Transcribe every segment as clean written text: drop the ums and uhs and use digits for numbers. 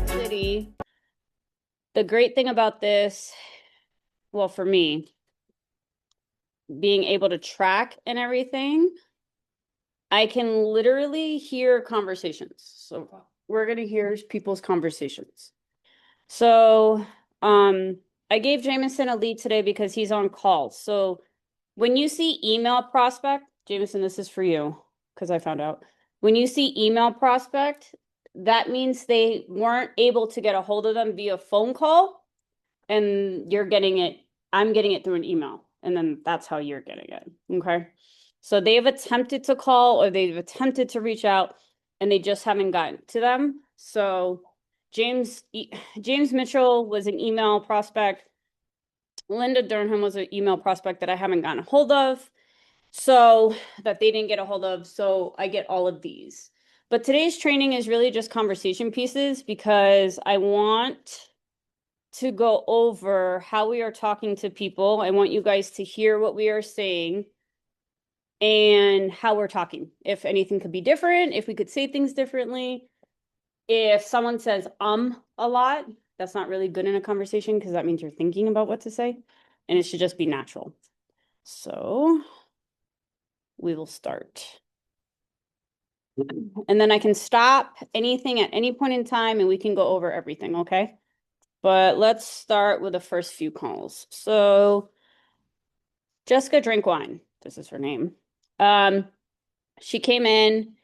City. The great thing about this, well, for me, being able to track and everything, I can literally hear conversations. So we're gonna hear people's conversations. So I gave Jameson a lead today because he's on call. So when you see email prospect, Jameson, this is for you because I found out. When you see email prospect, that means they weren't able to get a hold of them via phone call, and you're getting it. I'm getting it through an email, and then that's how you're getting it. Okay. So they have attempted to call or they've attempted to reach out and they just haven't gotten to them. So James Mitchell was an email prospect. Linda Durham was an email prospect that I haven't gotten a hold of. So that they didn't get a hold of. So I get all of these. But today's training is really just conversation pieces because I want to go over how we are talking to people. I want you guys to hear what we are saying and how we're talking. If anything could be different, if we could say things differently. If someone says a lot, that's not really good in a conversation because that means you're thinking about what to say, and it should just be natural. So we will start. And then I can stop anything at any point in time and we can go over everything, okay? But let's start with the first few calls. So Jessica Drink Wine, this is her name. She came in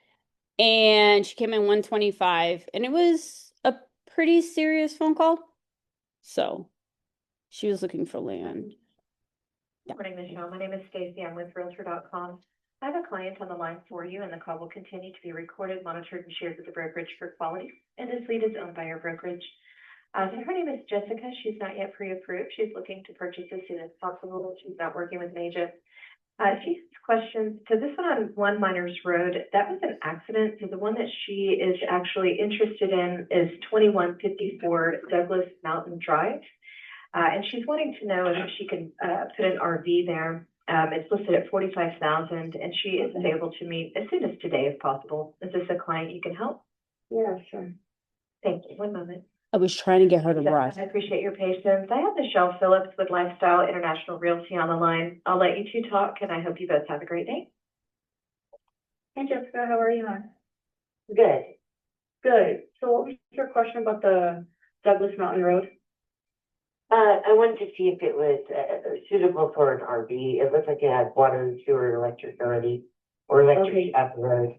and she came in 125 and it was a pretty serious phone call. So she was looking for land. Good morning, Nichelle. My name is Stacy. I'm with Realtor.com. I have a client on the line for you, and the call will continue to be recorded, monitored, and shared with the brokerage for quality. And this lead is owned by our brokerage. So her name is Jessica. She's not yet pre-approved. She's looking to purchase as soon as possible. She's not working with an agent. She has questions. So this one on One Miners Road, that was an accident. So the one that she is actually interested in is 2154 Douglas Mountain Drive. And she's wanting to know if she can put an RV there. It's listed at $45,000, and she is able to meet as soon as today, if possible. Is this a client you can help? Yeah, sure. Thank you. One moment. I was trying to get her to rush. I appreciate your patience. I have Nichelle Phillips with Lifestyle International Realty on the line. I'll let you two talk, and I hope you both have a great day. Hey, Jessica, how are you, hon? Good. Good. So what was your question about the Douglas Mountain Road? I wanted to see if it was suitable for an RV. It looks like it had water, sewer, electric already, or electric at the road.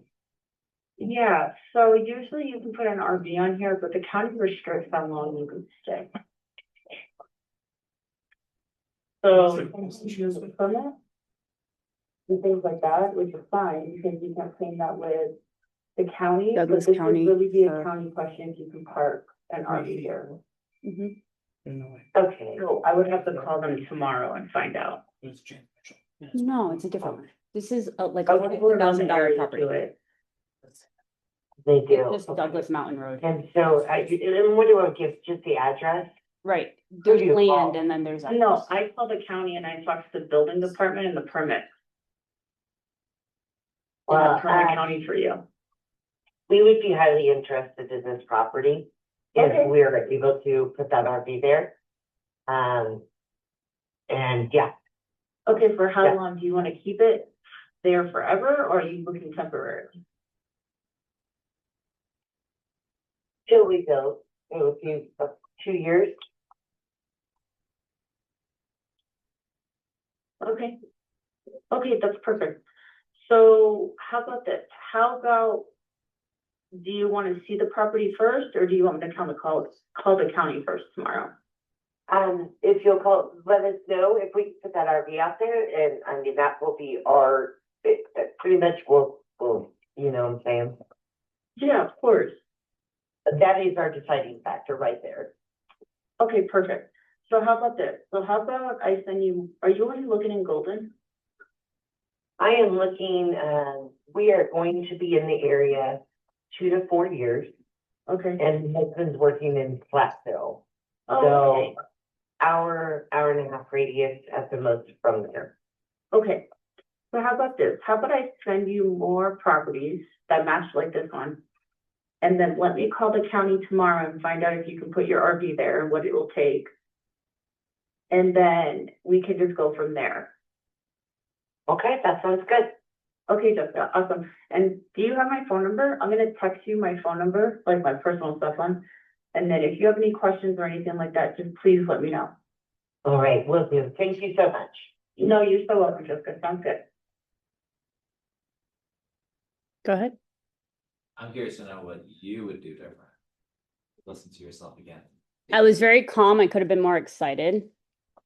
Yeah, so usually you can put an RV on here, but the county restricts how long you can stay. So she has a permit and things like that, which is fine because you can claim that with the county. Douglas but this County, would really be a county question if you can park an RV here. Mhm. Okay. So I would have to call them tomorrow and find out. No, it's a different one. This is like I a want to put it on the $50,000 area property. to it. They It's do. just Douglas Mountain Road. And so, and what do I give? Just the address? Right. There's do you land call? and then there's. No, I called the county and I talked to the building department and the permit. Well, County for you. we would be highly interested in this property if we are able to put that RV there. And yeah. Okay, for how long? Do you want to keep it there forever or are you looking temporarily? Till we go, it would be 2 years. Okay. Okay, that's perfect. So how about this? How about, do you want to see the property first or do you want me to call the county first tomorrow? If you'll let us know if we can put that RV out there, and I mean, that will be pretty much will, you know what I'm saying? Yeah, of course. That is our deciding factor right there. Okay, perfect. So how about this? So how about I send you, are you already looking in Golden? I am looking, we are going to be in the area 2 to 4 years. Okay. And my husband's working in Platteville. Oh, So okay. hour and a half radius at the most from there. Okay. So how about this? How about I send you more properties that match like this one? And then let me call the county tomorrow and find out if you can put your RV there and what it will take. And then we can just go from there. Okay, that sounds good. Okay, Jessica, awesome. And do you have my phone number? I'm gonna text you my phone number, like my personal cell phone. And then if you have any questions or anything like that, just please let me know. All right, will do. Thank you so much. No, you're so welcome, Jessica. Sounds good. Go ahead. I'm curious to know what you would do different. Listen to yourself again. I was very calm. I could have been more excited.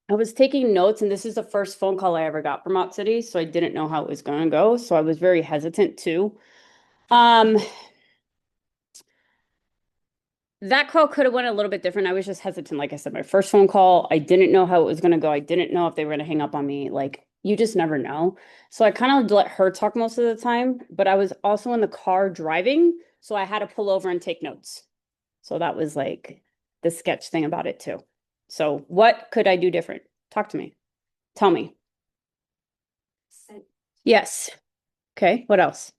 I was taking notes, and this is the first phone call I ever got from Out City, so I didn't know how it was going to go. So I was very hesitant too. That call could have went a little bit different. I was just hesitant. Like I said, my first phone call, I didn't know how it was going to go. I didn't know if they were going to hang up on me. Like, you just never know. So I kind of let her talk most of the time, but I was also in the car driving, so I had to pull over and take notes. So that was like the sketch thing about it too. So what could I do different? Talk to me. Tell me. Yes. Okay. What else?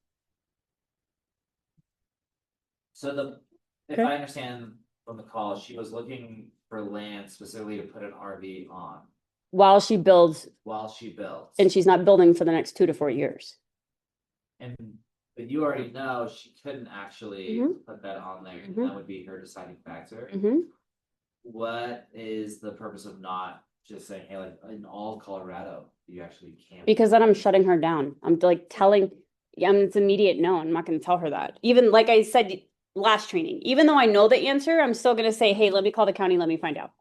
So if Okay. I understand from the call, she was looking for land specifically to put an RV on While she builds, while she builds. and she's not building for the next 2 to 4 years. But you already know she couldn't actually Mhm. put that on there, and Mhm. that would be her deciding factor. Mm-hmm. What is the purpose of not just saying, hey, like in all Colorado, you actually can't? Because then I'm shutting her down. I'm like telling, yeah, it's immediate no. I'm not going to tell her that. Even like I said last training, even though I know the answer, I'm still going to say, hey, let me call the county, let me find out.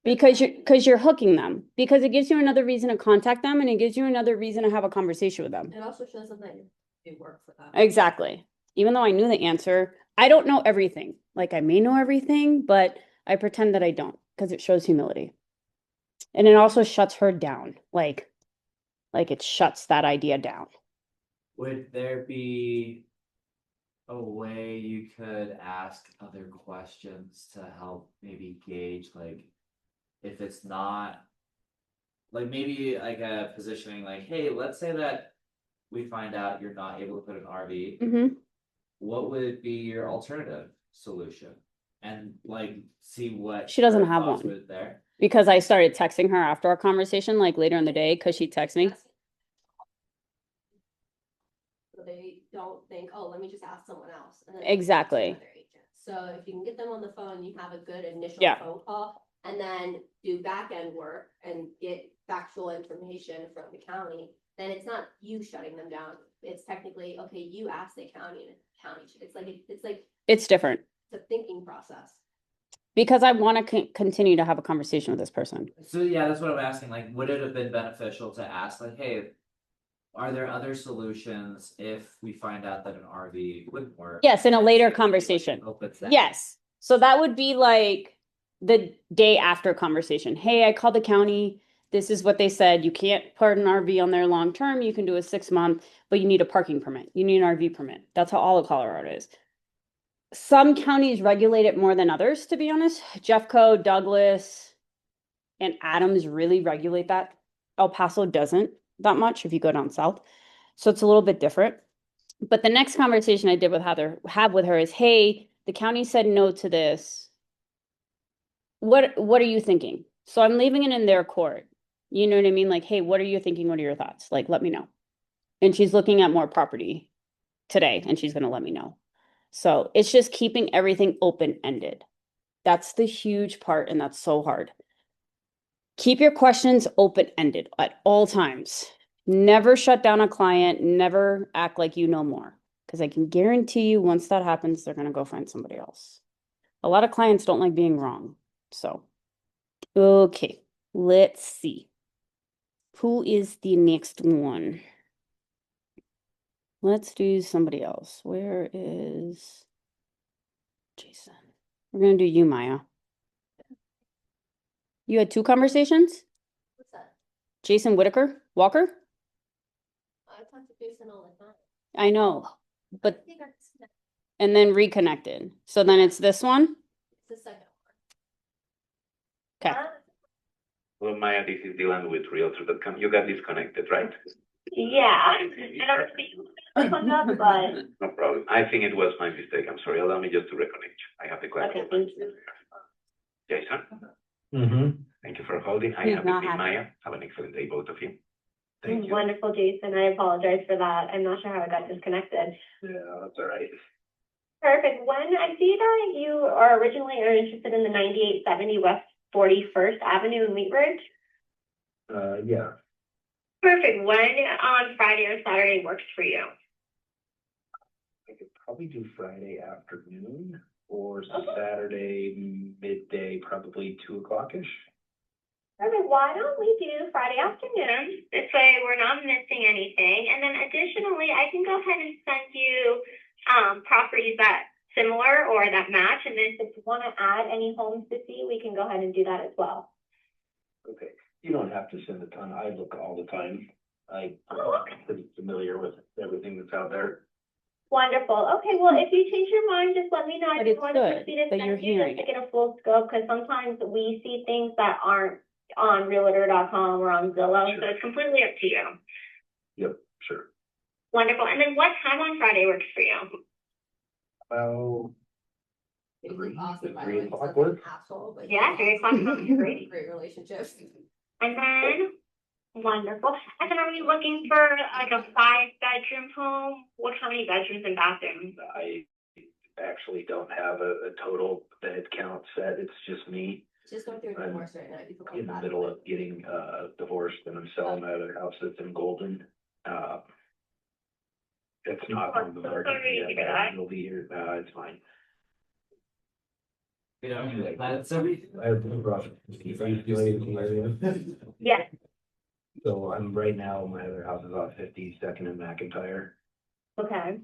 Because you're hooking them. Because it gives you another reason to contact them, and it gives you another reason to have a conversation with them. It also shows them that you do work for them. Exactly. Even though I knew the answer, I don't know everything. Like I may know everything, but I pretend that I don't because it shows humility. And it also shuts her down. Like it shuts that idea down. Would there be a way you could ask other questions to help maybe gauge, like, if it's not, like maybe like a positioning, like, hey, let's say that we find out you're not able to put an RV, Mm-hmm. what would be your alternative solution? And like see what She doesn't her have thoughts one. were there. Because I started texting her after our conversation, like later in the day, because she texted me. So they don't think, oh, let me just ask someone else. And then Exactly. another agent. So if you can get them on the phone, you have a good initial Yeah. phone call, and then do back end work and get factual information from the county, then it's not you shutting them down. It's technically, okay, you ask the county and the county. It's different it's a thinking process. because I want to continue to have a conversation with this person. So yeah, that's what I'm asking. Like, would it have been beneficial to ask, like, hey, are there other solutions if we find out that an RV wouldn't work? Yes, in a later Like, conversation. opens that. Yes. So that would be like the day after conversation. Hey, I called the county. This is what they said. You can't put an RV on there long term. You can do a 6-month, but you need a parking permit. You need an RV permit. That's how all of Colorado is. Some counties regulate it more than others, to be honest. Jeffco, Douglas, and Adams really regulate that. El Paso doesn't that much if you go down south. So it's a little bit different. But the next conversation I did with have with her is, hey, the county said no to this. What are you thinking? So I'm leaving it in their court. You know what I mean? Like, hey, what are you thinking? What are your thoughts? Like, let me know. And she's looking at more property today, and she's going to let me know. So it's just keeping everything open-ended. That's the huge part, and that's so hard. Keep your questions open-ended at all times. Never shut down a client. Never act like you know more. Because I can guarantee you once that happens, they're going to go find somebody else. A lot of clients don't like being wrong. So, okay, let's see. Who is the next one? Let's do somebody else. Where is Jason? We're going to do you, Maya. You had 2 conversations? What's that? Jason Walker? I talk to Jason all the time. I know, but I think it's and then reconnected. So then it's this one? the second Okay. Well, Maya, this is Dylan with Realty.com. You got disconnected, right? Yeah, I don't think hung up, but, No problem. I think it was my mistake. I'm sorry. Allow me just to reconnect you. I have the class. okay, thank you. Jason, Mm-hmm. thank you for holding. I He's have not with me happy. Maya. Have an excellent day, both of you. Thank you. Wonderful, Jason. I apologize for that. I'm not sure how I got disconnected. Yeah, that's all right. Perfect. When I see that you are originally interested in the 9870 West 41st Avenue in Wheat Ridge. Yeah, Perfect. When on Friday or Saturday works for you? I could probably do Friday afternoon or Okay. Saturday midday, probably 2 o'clock-ish. Perfect. Why don't we do Friday afternoon? This way we're not missing anything. And then additionally, I can go ahead and send you properties that similar or that match. And then if you want to add any homes to see, we can go ahead and do that as well. Okay, you don't have to send a ton. I look all the time. I'm pretty familiar with everything that's out there. Wonderful. Okay, well, if you change your mind, just let me know. I But just it's want to good proceed to that send you're you hearing just to get a full scope, because sometimes we see things that aren't on Realtor.com or on Zillow, so it's completely up to you. Yep, sure. Wonderful. And then what time on Friday works for you? Well, He's awesome, by the 3 way, he's o'clock like an work? asshole, but Yeah, he's 3 o'clock awesome. sounds great. Great relationships. And then, wonderful. And then are we looking for like a 5-bedroom home? How many bedrooms and bathrooms? I actually don't have a total bed count set. It's just me Just going through a I'm divorce right now. You feel in the bad middle about of getting divorced, and I'm selling my other house that's in Golden. It's not on the market Sorry to yet, hear that. but it'll be here. It's fine. We don't do that, everything. I have no problem. Yes. So I'm right now, my other house is off 52nd and McIntyre. Okay.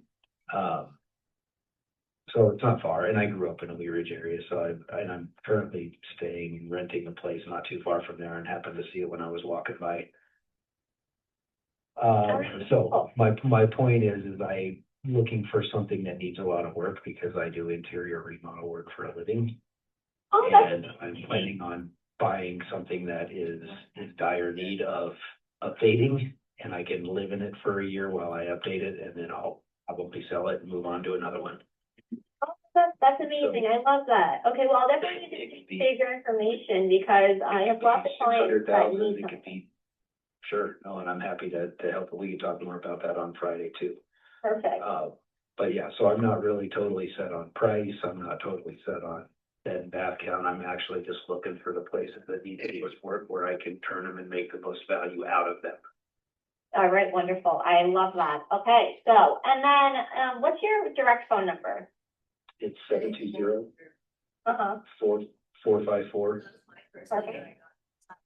So it's not far, and I grew up in a Wheat Ridge area, so I'm currently staying and renting a place not too far from there, and happened to see it when I was walking by. So my point is I looking for something that needs a lot of work, because I do interior remodel work for a living. Oh, that's And I'm planning on buying something that is in dire need of updating, and I can live in it for a year while I update it, and then I'll probably sell it and move on to another one. That's amazing. I love that. Okay, well, I'll definitely need to save your information, because I have lots of clients that 600,000, need it could something. be, sure, no, and I'm happy to help. We can talk more about that on Friday too. Perfect. But yeah, so I'm not really totally set on price. I'm not totally set on bed and bath count. I'm actually just looking for the places that need to work where I can turn them and make the most value out of them. All right, wonderful. I love that. Okay, so, and then, what's your direct phone number? It's it. 720-454. Perfect.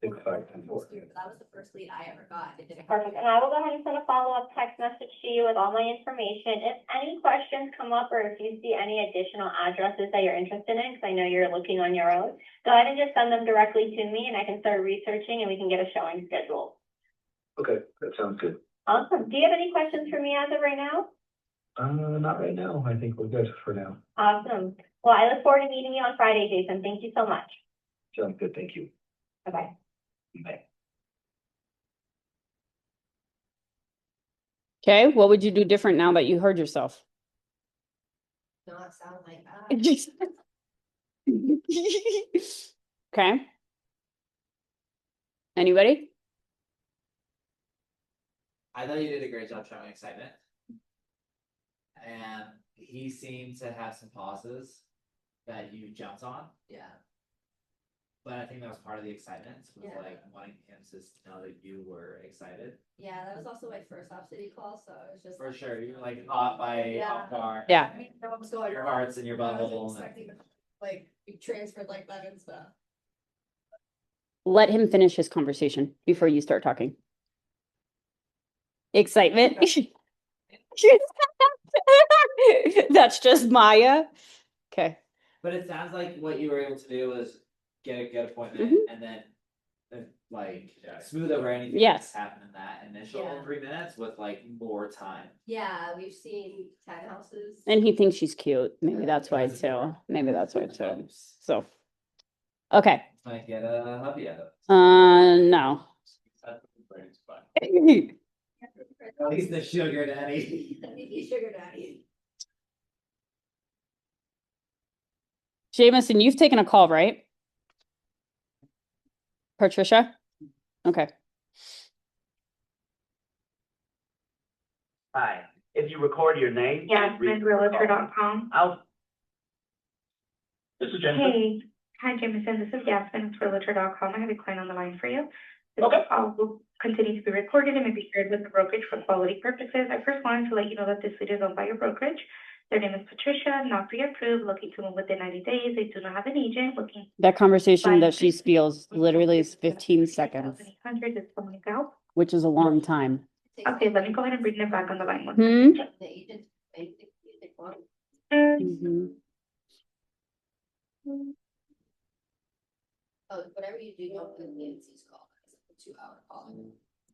6524. That was the first lead I ever got. It didn't Perfect. And I will go ahead and send a follow-up text message to you with all my information. If any questions come up, or if you see any additional addresses that you're interested in, because I know you're looking on your own, go ahead and just send them directly to me, and I can start researching, and we can get a showing scheduled. Okay, that sounds good. Awesome. Do you have any questions for me as of right now? Not right now. I think we're good for now. Awesome. Well, I look forward to meeting you on Friday, Jason. Thank you so much. Sounds good. Thank you. Bye-bye. Bye. Okay, what would you do different now that you heard yourself? not sound like that. Okay. Anybody? I thought you did a great job showing excitement. And he seemed to have some pauses that you jumped on. Yeah. But I think that was part of the excitement, was Yeah. like wanting him to know that you were excited. Yeah, that was also my first off city call, so it was just. For sure, you were like caught by Yeah. off guard. Yeah. I mean, no one's going. Your heart's in your I bubble. wasn't expecting, like, be transferred like that and stuff. Let him finish his conversation before you start talking. Excitement. That's just Maya. Okay. But it sounds like what you were able to do was get a good appointment Mhm. and then like smooth over anything Yes. that's happened in that initial Yeah. 3 minutes with like more time. Yeah, we've seen townhouses. And he thinks she's cute. Maybe that's why too. Maybe that's why too. So. Okay. Might get a hubby out of it. No. He's the sugar daddy. He's sugar daddy. Jamison, you've taken a call, right? Patricia? Okay. Hi, if you record your name. YasminRealtor.com. This is Jennifer. Hey, hi Jameson, this is Yasmin with Realtor.com. I have a client on the line for you. This Okay. call will continue to be recorded and may be shared with the brokerage for quality purposes. I first wanted to let you know that this lead is owned by your brokerage. Their name is Patricia, not pre-approved, looking to move within 90 days. They do not have an agent looking. That conversation Fine. that she steals literally is 15 seconds, 8,800 is coming out. which is a long time. Okay, let me go ahead and bring them back on the line. Hmm? The agent basically take one. Mhm. Oh, whatever you do, don't put Nancy's call. It's a 2-hour call.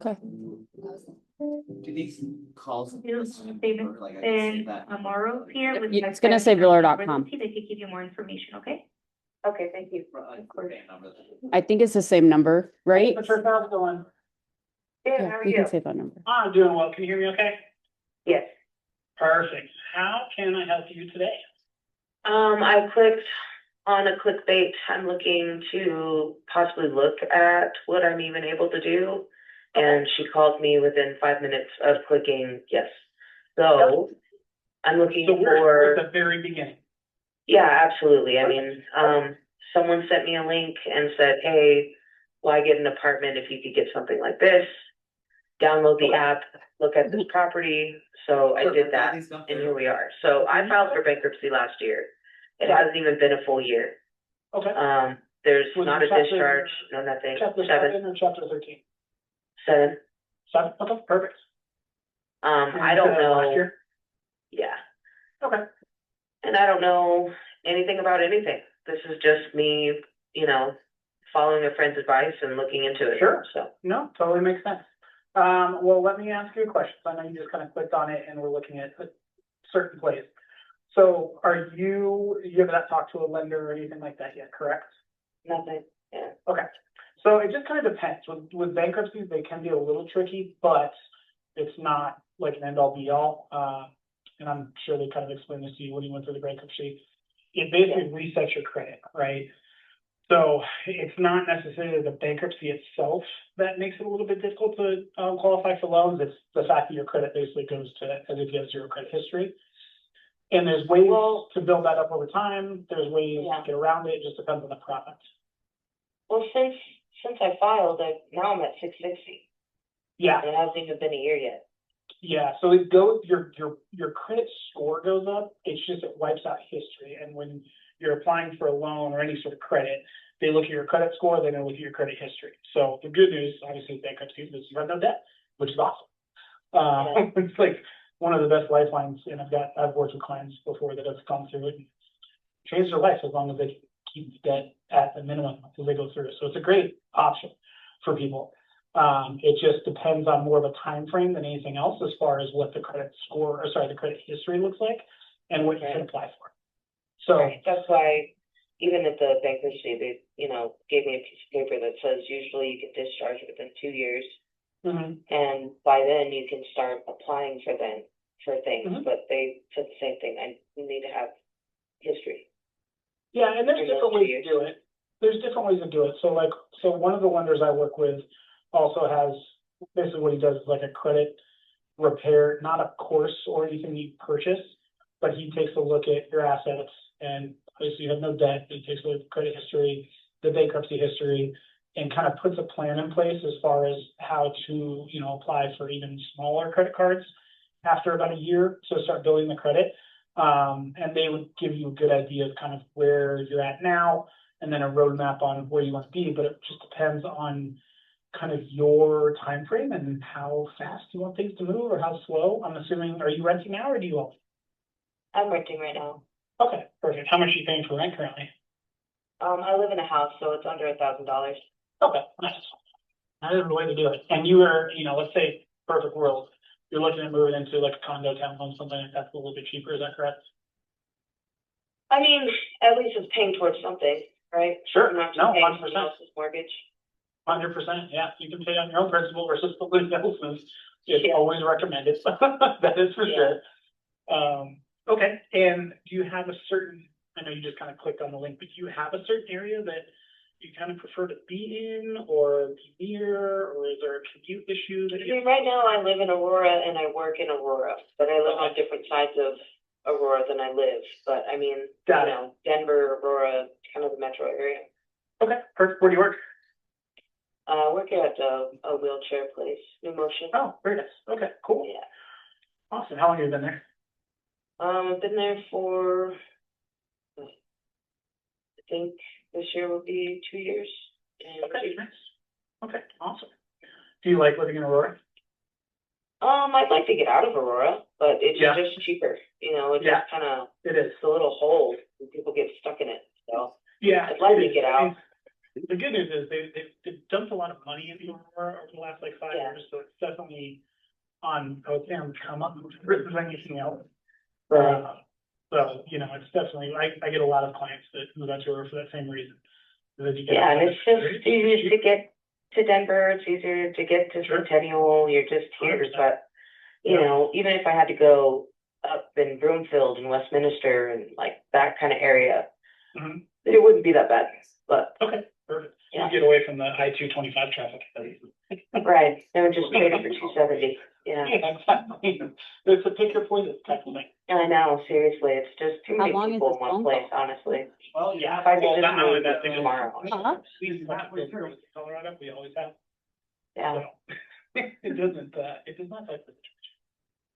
Okay. Do these calls? David, Like I can and say that. Amaro here with. It's gonna say Realtor.com. Realty, they could give you more information, okay? Okay, thank you. I think it's the same number, right? Patricia, how's it going? Good, Yeah, how are we you? can save that number. I'm doing well. Can you hear me okay? Yes. Perfect. How can I help you today? I clicked on a clickbait. I'm looking to possibly look at what I'm even able to do. And she called me within 5 minutes of clicking yes. So I'm looking So we're for, at the very beginning. yeah, absolutely. I mean, someone sent me a link and said, hey, why get an apartment if you could get something like this? Download the app, look at this property. So I did that and here we are. So I filed for bankruptcy last year. It hasn't even been a full year. Okay. There's Was not it a chapter- discharge, no nothing. Chapter 7 or chapter 13? 7. 7, okay, perfect. I don't Last know. year? Yeah. Okay. And I don't know anything about anything. This is just me, following a friend's advice and looking into it. Sure. So, No, totally makes sense. Well, let me ask you a question. I know you just kind of clicked on it and we're looking at a certain place. So you have not talked to a lender or anything like that yet, correct? nothing. Yeah. Okay. So it just kind of depends. With bankruptcies, they can be a little tricky, but it's not like an end all be all. And I'm sure they kind of explained this to you when you went through the bankruptcy. It basically resets your credit, right? So it's not necessarily the bankruptcy itself that makes it a little bit difficult to qualify for loans. It's the fact that your credit basically goes to as if you have zero credit history. And there's ways to build that up over time. There's ways to get around it. It just depends on the product. Well, since I filed, now I'm at 660. Yeah. And it hasn't even been a year yet. Yeah, so it goes, your credit score goes up, it's just, it wipes out history, and when you're applying for a loan or any sort of credit, they look at your credit score, they look at your credit history. So the good news, obviously, bankruptcy is you have no debt, which is awesome. It's like one of the best lifelines, and I've worked with clients before that have gone through it and changed their life as long as they keep the debt at the minimum as they go through it. So it's a great option for people. It just depends on more of a time frame than anything else as far as what the credit score, the credit history looks like and what you can apply for. So That's why even at the bankruptcy, they, gave me a piece of paper that says usually you can discharge within 2 years. And by then you can start applying for things, but they said the same thing. I need to have history. yeah, and there's different ways to do it. There's different ways to do it. So one of the lenders I work with also has, basically what he does is like a credit repair, not a course or anything you purchase, but he takes a look at your assets and obviously you have no debt. He takes a look at credit history, the bankruptcy history, and kind of puts a plan in place as far as how to, apply for even smaller credit cards after about a year to start building the credit. And they would give you a good idea of kind of where you're at now and then a roadmap on where you want to be, but it just depends on kind of your time frame and how fast you want things to move or how slow. I'm assuming, are you renting now or do you own? I'm renting right now. Okay, perfect. How much are you paying for rent currently? I live in a house, so it's under $1,000. Okay, nice. That is the way to do it. And you are, let's say perfect world, you're looking at moving into like a condo, townhome, something like that's a little bit cheaper. Is that correct? I mean, at least it's paying towards something, right? Sure. I'm not just No, paying 100%. someone else's mortgage. 100%. Yeah, you can pay on your own principal versus somebody else's. is Yeah. always recommended, that is for Yeah. sure. Okay, and do you have a certain, I know you just kind of clicked on the link, but do you have a certain area that you kind of prefer to be in or be near, or is there a commute issue that I you? mean, right now I live in Aurora and I work in Aurora, but I live on different sides of Aurora than I live. But I mean, Got you it. know, Denver, Aurora, kind of the metro area. Okay, perfect. Where do you work? I work at a wheelchair place, New Motion. Oh, very nice. Okay, cool. Yeah. Awesome. How long have you been there? I've been there for, I think this year will be 2 years. And Okay, nice. Okay, awesome. Do you like living in Aurora? I'd like to get out of Aurora, but it's Yeah. just cheaper. You know, it Yeah. just kind of, It is. it's a little hole and people get stuck in it. So Yeah. I'd like it to is. get I mean, out. the good news is they've dumped a lot of money into Aurora over the last like 5 Yeah. years, so it's definitely on, I would say on the come up versus anything else. Right. So, you know, it's definitely, I get a lot of clients that move out to Aurora for that same reason. That you get Yeah, out and of it's the just easier to get to Denver, it's easier to get to Sure. Centennial, you're just here, 100%. but, you Yeah. know, even if I had to go up in Broomfield and Westminster and like that kind of area, Mhm. it wouldn't be that bad, but, Okay, perfect. Yeah. You get away from the I-225 traffic. right, it would just trade it for 270, yeah. Yeah, exactly. It's a pick your poison type of thing. I know, seriously, it's just too How many long is people this in one phone place, call? honestly. Well, yeah. If I could Well, just not only move that, they tomorrow. Huh? We've Colorado, we always have. Yeah, So, it doesn't, it does not like the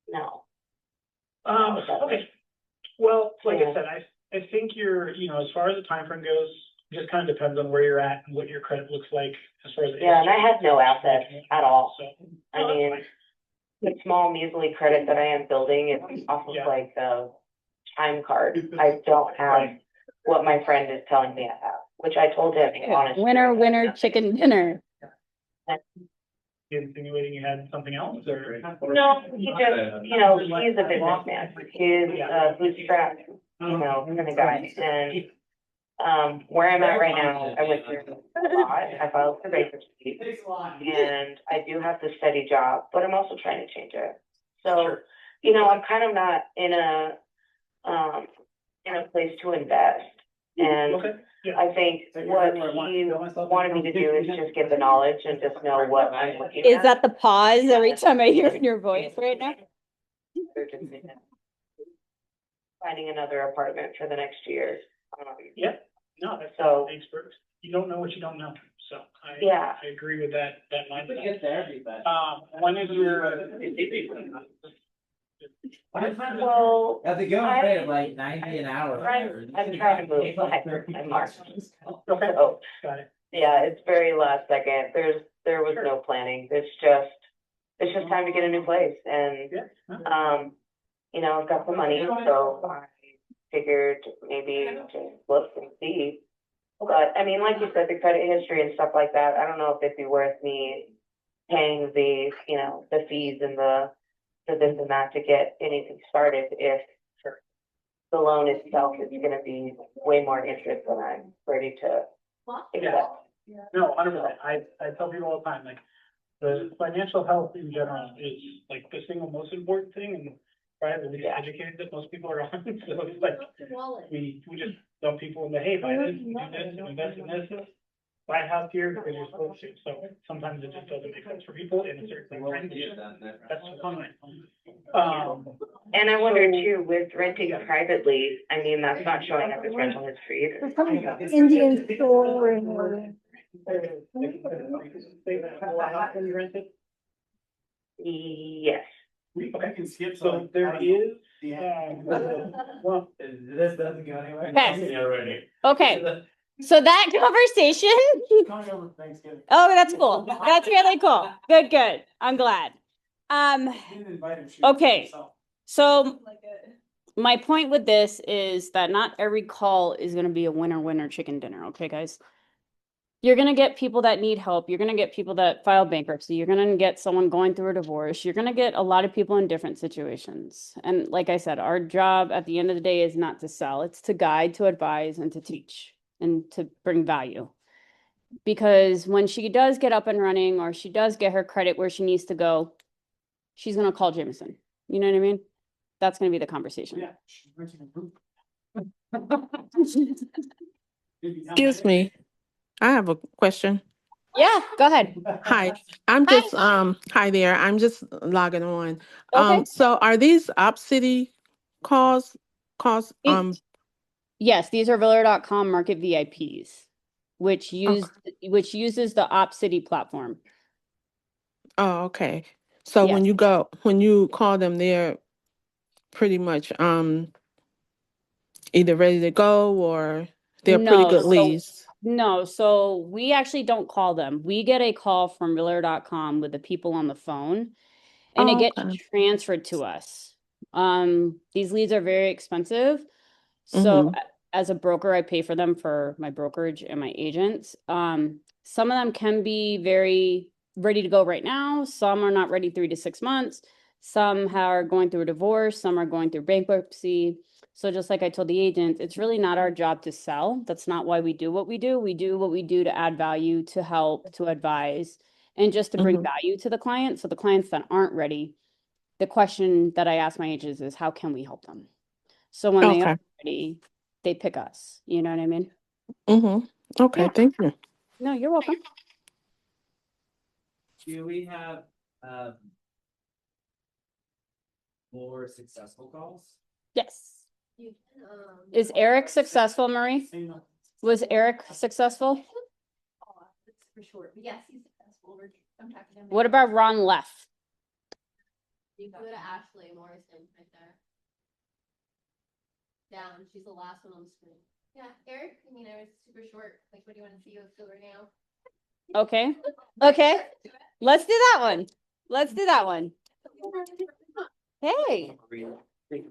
no, Okay, well, like I Yeah. said, I think you're, you know, as far as the time frame goes, just kind of depends on where you're at and what your credit looks like as far as. the yeah, and I history. have no assets at all. So, I no, that's mean, fine. the small measly credit that I am building is off of Yeah. like a time card. I don't have Right. what my friend is telling me I have, which I told him honestly. Winner, winner, chicken dinner. You insinuating you had something else or? No, he just, you know, he's a businessman. He's a bootstrap, you know, kind of guy. And where I'm at right now, I went through a lot. I filed for bankruptcy. And I do have the steady job, but I'm also trying to change it. So, Sure. you know, I'm kind of not in a place to invest. And Okay, yeah. I think what he wanted me to do is just get the knowledge and just know what I'm looking Is at. that the pause every time I hear your voice right now? Finding another apartment for the next year. Yeah, no, that's So- the expert. You don't know what you don't know, so Yeah. I agree with that mindset. Get there, be better. When is your? Well, At the going I- rate of like 90 an hour. I'm trying to move by March. Okay, So, got it. yeah, it's very last second. There was no planning. It's just time to get a new place and, Yeah. you know, I've got the money, so I figured maybe just look and see. But, I mean, like you said, the credit history and stuff like that, I don't know if it'd be worth me paying the, you know, the fees and the this and that to get anything started if the loan itself is gonna be way more interest than I'm ready to accept. No, 100%. I tell people all the time, like, the financial health in general is like the single most important thing and probably the least Yeah. educated that most people are on. So it's like, we just dump people in the, hey, buy this, do this, invest in this. Buy a house here because you're supposed to. So sometimes it just doesn't make sense for people in a certain time. That's fine. And I wonder too, with renting privately, I mean, that's not showing up as rental history either. Indian store and. Yes. Okay, so there is, well, This doesn't go anywhere. Okay. Okay, so that conversation, oh, that's cool. That's really cool. Good, good. I'm glad. Okay, so my point with this is that not every call is gonna be a winner, winner, chicken dinner, okay, guys? You're gonna get people that need help. You're gonna get people that file bankruptcy. You're gonna get someone going through a divorce. You're gonna get a lot of people in different situations. And like I said, our job at the end of the day is not to sell. It's to guide, to advise, and to teach, and to bring value. Because when she does get up and running, or she does get her credit where she needs to go, she's gonna call Jameson. You know what I mean? That's gonna be the conversation. Excuse me, I have a question. Yeah, go ahead. Hi, I'm Hi. just, hi there, I'm just logging on. Okay. So are these Op City calls, It- Yes, these are Viller.com market VIPs, which which uses the OpCity platform. oh, okay. So Yes. when you call them, they're pretty much, either ready to go or they're pretty No, good leads. no, so we actually don't call them. We get a call from Realtor.com with the people on the phone and it Oh, gets okay. transferred to us. These leads are very expensive. So Mm-hmm, as a broker, I pay for them for my brokerage and my agents. Some of them can be very ready to go right now. Some are not ready 3 to 6 months. Some are going through a divorce. Some are going through bankruptcy. So just like I told the agent, it's really not our job to sell. That's not why we do what we do. We do what we do to add value, to help, to advise, and just to bring mm-hmm. value to the client. So the clients that aren't ready, the question that I ask my agents is, how can we help them? So when they are Okay. ready, they pick us. You know what I mean? Mm-hmm. Okay, Yeah. thank you. No, you're welcome. Do we have, more successful calls? Yes. You can, Is Eric successful, Marie? Was Eric successful? oh, that's for sure. But yes, he's successful. I'm talking to him. What about Ron Leff? You go to Ashley Morrison right there. Down, she's the last one on the screen. Yeah, Eric, I mean, I was super short. Like, what do you want to see with silver now? Okay. Okay. Let's do that one. Let's do that one. Hey.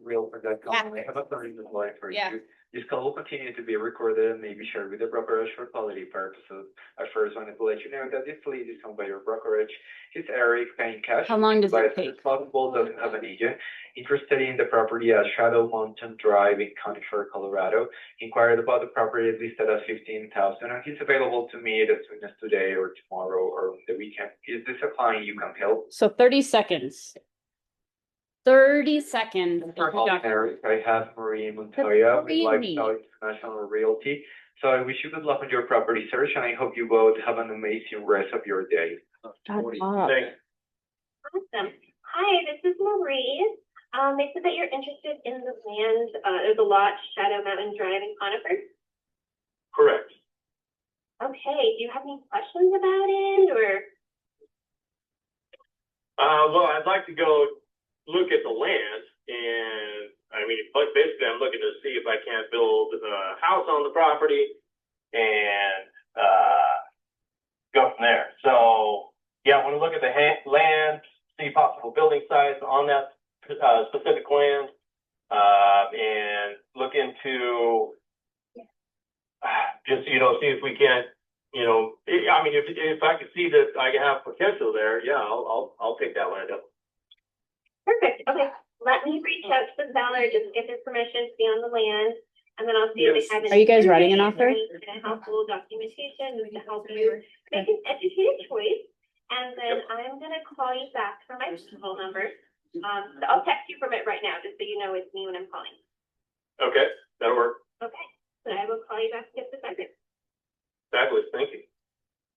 Realtor.com. Yeah. I have a 30-minute line for Yeah. you. This call will continue to be recorded and may be shared with the brokerage for quality purposes. I first wanted to let you know that this lead is owned by your brokerage. He's Eric, paying cash. How long does it Licensed take? as possible, doesn't have an agent. Interested in the property at Shadow Mountain Drive in County Fair, Colorado. Inquired about the property listed at $15,000, and he's available to meet as soon as today or tomorrow or the weekend. Is this a client you can help? So 30 seconds. 30 seconds. For calling Eric, I have Marie Montoya with Crazy. Lifestyle International Realty. So I wish you good luck on your property search, and I hope you both have an amazing rest of your day. Shut up. Thanks. Awesome. Hi, this is Marie. They said that you're interested in the land, there's a lot, Shadow Mountain Drive in Conifer. Correct. Okay, do you have any questions about it, or? Well, I'd like to go look at the land, and I mean, basically, I'm looking to see if I can't build a house on the property and go from there. So, yeah, I want to look at the land, see possible building sites on that specific land, and look into just, see if we can't, I mean, if I could see that I have potential there, yeah, I'll take that land up. Perfect, okay. Let me reach out to the seller, just get their permission to be on the land, and then I'll see if they have any. Are you guys writing an offer? Any helpful documentation to help you make an educated choice. And then I'm gonna call you back from my phone number. So I'll text you from it right now, just so you know it's me when I'm calling. Okay, that'll work. Okay, so I will call you back in just a second. Fabulous, thank you.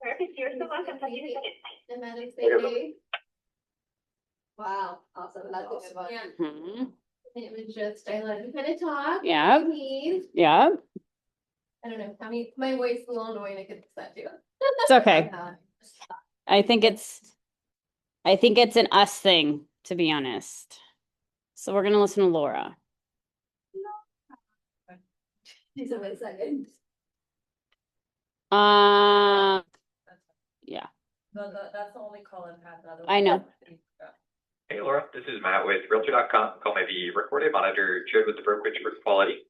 Perfect, you're so welcome. Talk to you in a second. Bye. And then it's baby. Wow, awesome. That's a good one. Mhm. It was just, I let him kind of talk. Yeah. Please. Yeah. I don't know, my voice is a little annoying, I could that too. It's okay. I think it's an us thing, to be honest. So we're gonna listen to Laura. Just a second. Yeah, That's the only call I've had. I know. Hey Laura, this is Matt with Realtor.com. Call may be recorded, monitored, shared with the brokerage for quality.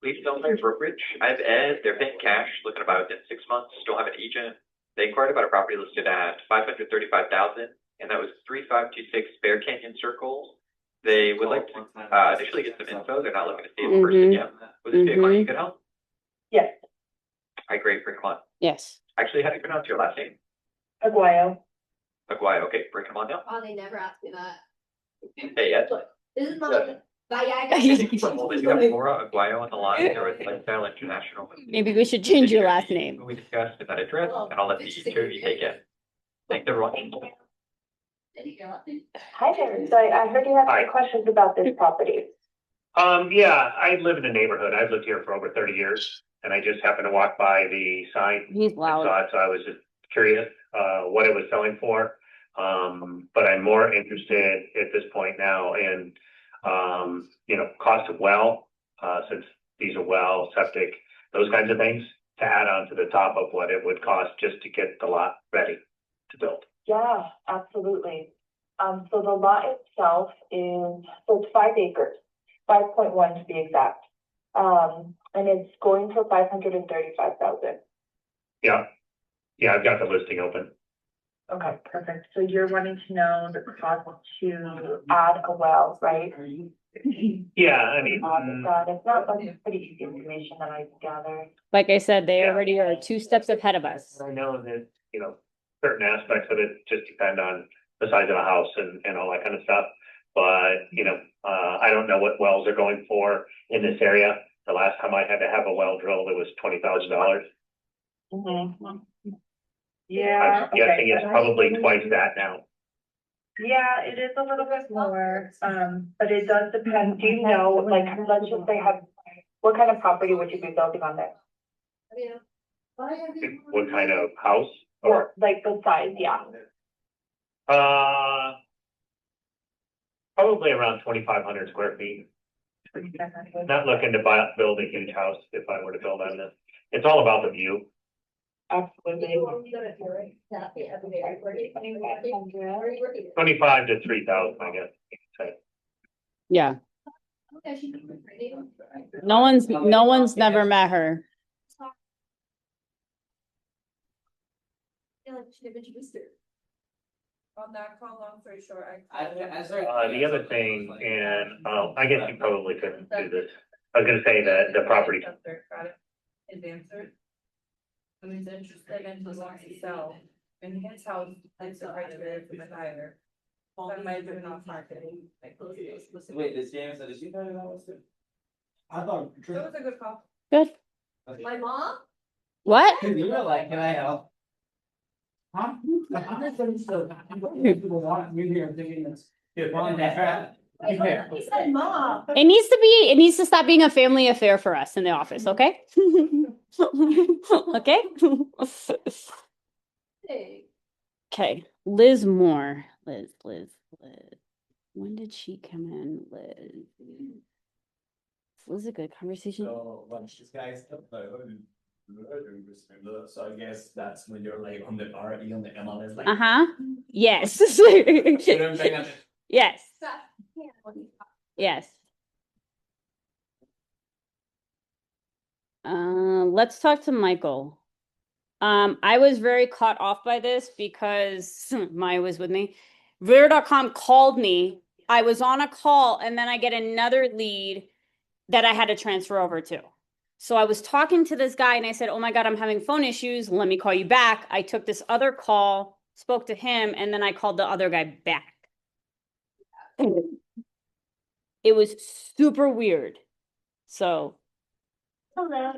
Please don't my brokerage. I have Ed, they're paying cash, looking about in 6 months, don't have an agent. They inquired about a property listed at $535,000, and that was 3526 Bear Canyon Circle. They would like to initially get some info. They're not looking to see it in person yet. Would this be a client you could help? Yes, Hi, great, bring them on. Yes. Actually, how do you pronounce your last name? Aguayo. Aguayo, okay, bring them on now. Oh, they never asked me that. Hey, Ed. This is mom. Bye, yeah. Is Laura Aguayo on the line or with Lifestyle International? Maybe we should change your last name. We discussed that address and I'll let the two of you take it. Thanks, everyone. Hi there, so I heard you have some questions about this property. Yeah, I live in the neighborhood. I've lived here for over 30 years and I just happened to walk by the sign. He's and loud. saw it, so I was just curious, what it was selling for. But I'm more interested at this point now in, cost of well, since these are well, septic, those kinds of things to add on to the top of what it would cost just to get the lot ready to build. Yeah, absolutely. So the lot itself is, so it's 5 acres, 5.1 to be exact. And it's going for 535,000. Yeah. Yeah, I've got the listing open. Okay, perfect. So you're wanting to know the cost to add a well, right? Yeah, I mean, It's not like pretty easy information that I gathered. Like I said, they Yeah. already are 2 steps ahead of us. I know that, certain aspects of it just depend on the size of the house and all that kind of stuff. But, I don't know what wells are going for in this area. The last time I had to have a well drilled, it was $20,000. Yeah. I'm guessing it's probably twice that now. Yeah, it is a little bit more, but it does depend. Do you know, like, let's just say what kind of property would you be building on there? What kind of house? Or like the size, yeah. Probably around 2,500 square feet. Not looking to build a huge house if I were to build on this. It's all about the view. Absolutely. 25 to 3,000, I guess. you could say. Yeah. No one's never met her. On that call, long story short, The other thing, and I guess you probably couldn't do this. I was gonna say that the property. Is answered. So he's interested and he wants to sell, and his house is the price of it is higher. That might have been off marketing. Wait, this James, did you know that was it? I thought. It was a good call. Good. My mom? What? You were like, can I help? Huh? People want me here thinking it's. He said mom. It needs to stop being a family affair for us in the office, okay? Okay? Hey. Okay, Liz Moore. Liz. When did she come in, Liz? Liz a good conversation. So, this guy's. So I guess that's when you're like on the already on the MLS like. Yes. Yes. Yes. Let's talk to Michael. I was very caught off by this because Maya was with me. Realtor.com called me. I was on a call and then I get another lead that I had to transfer over to. So I was talking to this guy and I said, oh my God, I'm having phone issues. Let me call you back. I took this other call, spoke to him, and then I called the other guy back. It was super weird. So. Hello,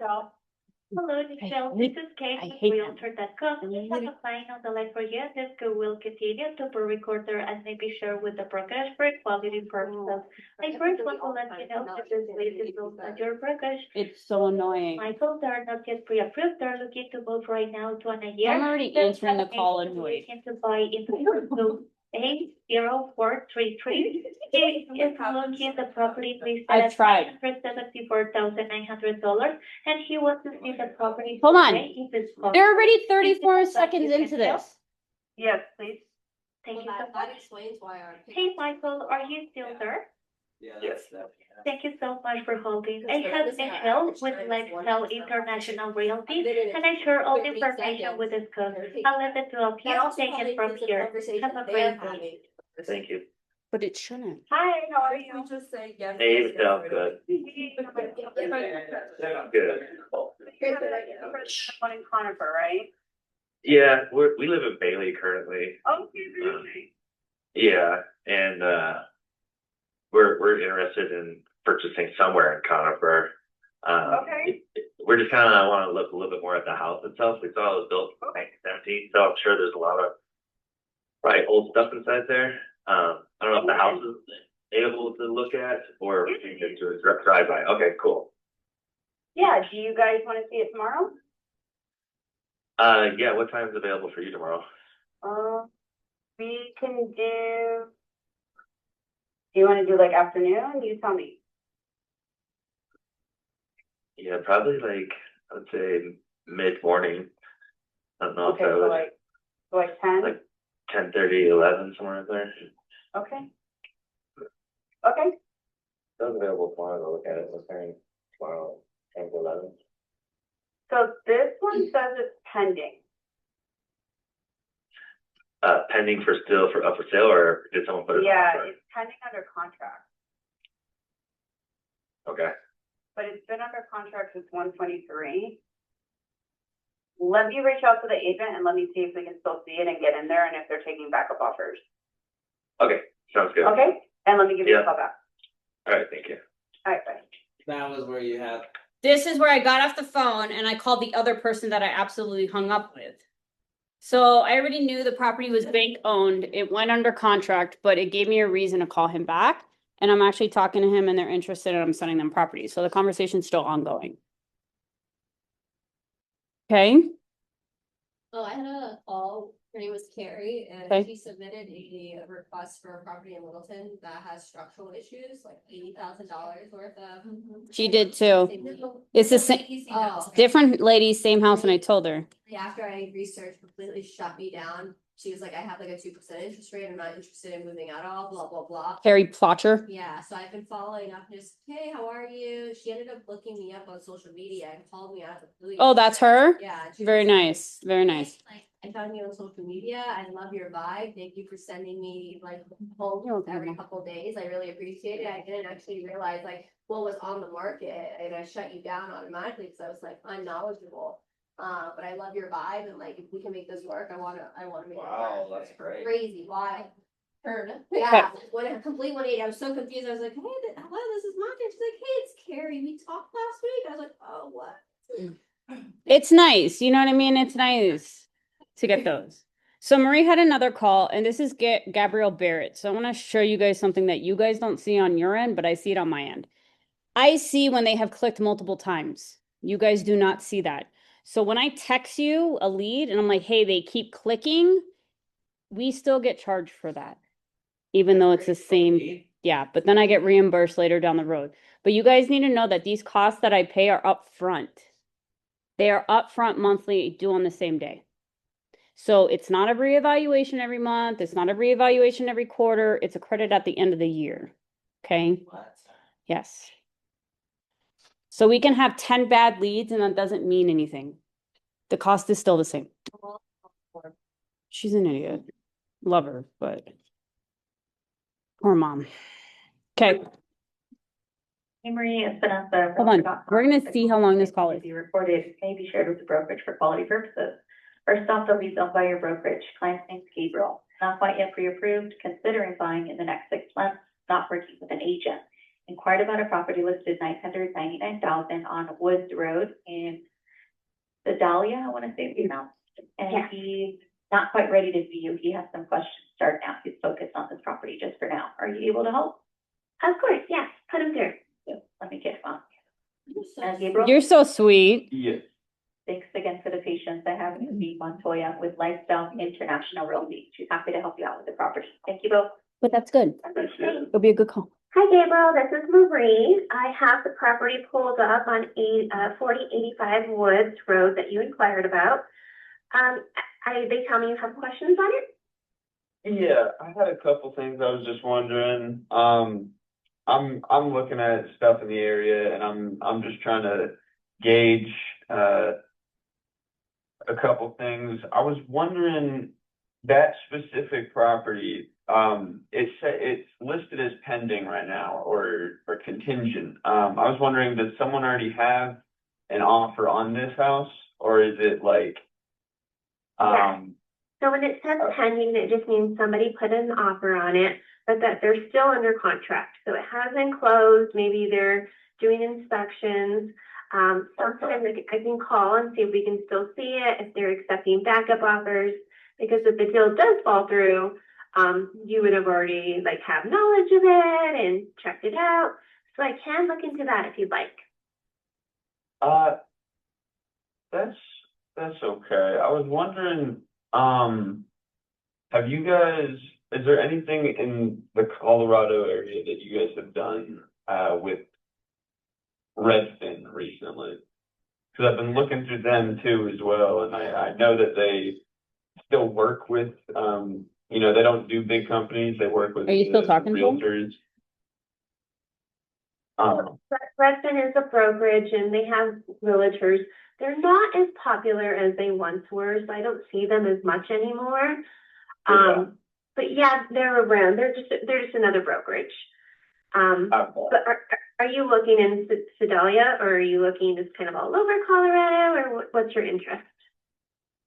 Nichelle. This is Kate with Realtor.com. We have a client on the line for you. This call will continue to be recorded and may be shared with the brokerage for quality purposes. I first want to let you know that this list is not at your brokerage. It's so annoying. Michael, they are not yet pre-approved. They're looking to move right now to an year. I'm already answering the call anyway. Looking to buy into 80433. If looking the property listed I've tried. $174,900, and he wants to see the property. Hold on. If it's possible. They're already 34 seconds into this. Yes, please. Thank you so That much. explains why our. Hey, Michael, are you still there? Yes. Thank you so much for holding. I have Nichelle with Lifestyle International Realty, and I share all the information we discussed. I'll leave it to up here. Take it from here. Have a great day. Thank you. But it shouldn't. Hi, how are you? We just say yes. Hey, sounds good. Good. One in Conifer, right? Yeah, we live in Bailey currently. Okay, really. Yeah, and we're interested in purchasing somewhere in Conifer. Okay. We're just kind of want to look a little bit more at the house itself. We saw it was built in 1917, so I'm sure there's a lot of probably old stuff inside there. I don't know if the house is able to look at or if we can do a drive by. Okay, cool. Yeah, do you guys want to see it tomorrow? Yeah, what time is available for you tomorrow? We can do you want to do like afternoon? You tell me. Yeah, probably like, I would say mid-morning. I don't know Okay, if I so would, like 10? like 10:30, 11, somewhere in there. Okay. Okay, Still available tomorrow to look at it. What's there tomorrow, 10 to 11? so this one says it's pending. Pending for still for up for sale, or did someone put it on Yeah, offer? it's pending under contract, Okay. but it's been under contract since 123. Let me reach out to the agent and let me see if we can still see it and get in there and if they're taking backup offers. Okay, sounds good. Okay, and let me give you Yeah. a call back. All right, thank you. All right, bye. That was where you had. This is where I got off the phone and I called the other person that I absolutely hung up with. So I already knew the property was bank owned. It went under contract, but it gave me a reason to call him back. And I'm actually talking to him and they're interested and I'm sending them properties. So the conversation's still ongoing. Okay, Oh, I had a call, her name was Carrie, and Okay. she submitted a request for a property in Littleton that has structural issues, like $80,000 worth of. she did too. It's the same, Oh, okay. different lady, same house, and I told her. After I researched, completely shut me down. She was like, I have like a 2% interest rate, I'm not interested in moving at all, blah, blah, blah. Carrie Plotcher. Yeah, so I've been following up, just, hey, how are you? She ended up looking me up on social media and called me out of the blue. Oh, that's her? Yeah. and she Very was like, nice, very nice. Like, I found you on social media. I love your vibe. Thank you for sending me like home You're welcome. every couple of days. I really appreciate it. I didn't actually realize like what was on the market, and I shut you down automatically because I was like unknowledgeable. But I love your vibe, and like if we can make this work, I wanna make it Wow, work. that's great. Crazy. Why? Turn. Yeah. When a complete 180, I was so confused. I was like, hey, hello, this is Monica. She's like, hey, it's Carrie. We talked last week. I was like, oh, what? It's nice, you know what I mean? It's nice to get those. So Marie had another call, and this is Gabrielle Barrett. So I want to show you guys something that you guys don't see on your end, but I see it on my end. I see when they have clicked multiple times. You guys do not see that. So when I text you a lead and I'm like, hey, they keep clicking, we still get charged for that, even though it's the same. Yeah, but then I get reimbursed later down the road. But you guys need to know that these costs that I pay are upfront. They are upfront monthly, due on the same day. So it's not a reevaluation every month. It's not a reevaluation every quarter. It's a credit at the end of the year. Okay? What? Yes. So we can have 10 bad leads and that doesn't mean anything. The cost is still the same. She's an idiot. Love her, but poor mom. Okay. Hey Marie, it's Vanessa. Hold on. We're gonna see how long this call is. Be recorded, may be shared with the brokerage for quality purposes. First off, they'll be owned by your brokerage. Client's name's Gabriel. Not quite yet pre-approved, considering buying in the next 6 months, not working with an agent. Inquired about a property listed $999,000 on Woods Road in Sedalia, I want to say, you know. And he's not quite ready to view. He has some questions to start now. He's focused on this property just for now. Are you able to help? Of course, yes. Put him through. Let me get him on. Gabriel? You're so sweet. Yes. Thanks again for the patience. I have Amy Montoya with Lifestyle International Realty. She's happy to help you out with the property. Thank you both. But that's good. It'll be a good call. Hi, Gabriel. This is Marie. I have the property pulled up on 4085 Woods Road that you inquired about. They tell me you have questions on it? Yeah, I had a couple things I was just wondering. I'm looking at stuff in the area and I'm just trying to gauge a couple things. I was wondering that specific property, it's listed as pending right now or contingent. I was wondering, does someone already have an offer on this house, or is it like So when it says pending, it just means somebody put an offer on it. but that they're still under contract. So it hasn't closed. Maybe they're doing inspections. Sometimes I can call and see if we can still see it, if they're accepting backup offers, because if the deal does fall through, you would have already like have knowledge of it and checked it out. So I can look into that if you'd like. That's okay. I was wondering, have you guys, is there anything in the Colorado area that you guys have done, with Redfin recently? Because I've been looking through them too as well, and I know that they still work with, they don't do big companies, they work with Are you still the talking to them? realtors. Redfin is a brokerage and they have realtors. They're not as popular as they once were, so I don't see them as much anymore. But yeah, they're around. They're just another brokerage. But are you looking in Sedalia, or are you looking just kind of all over Colorado, or what's your interest?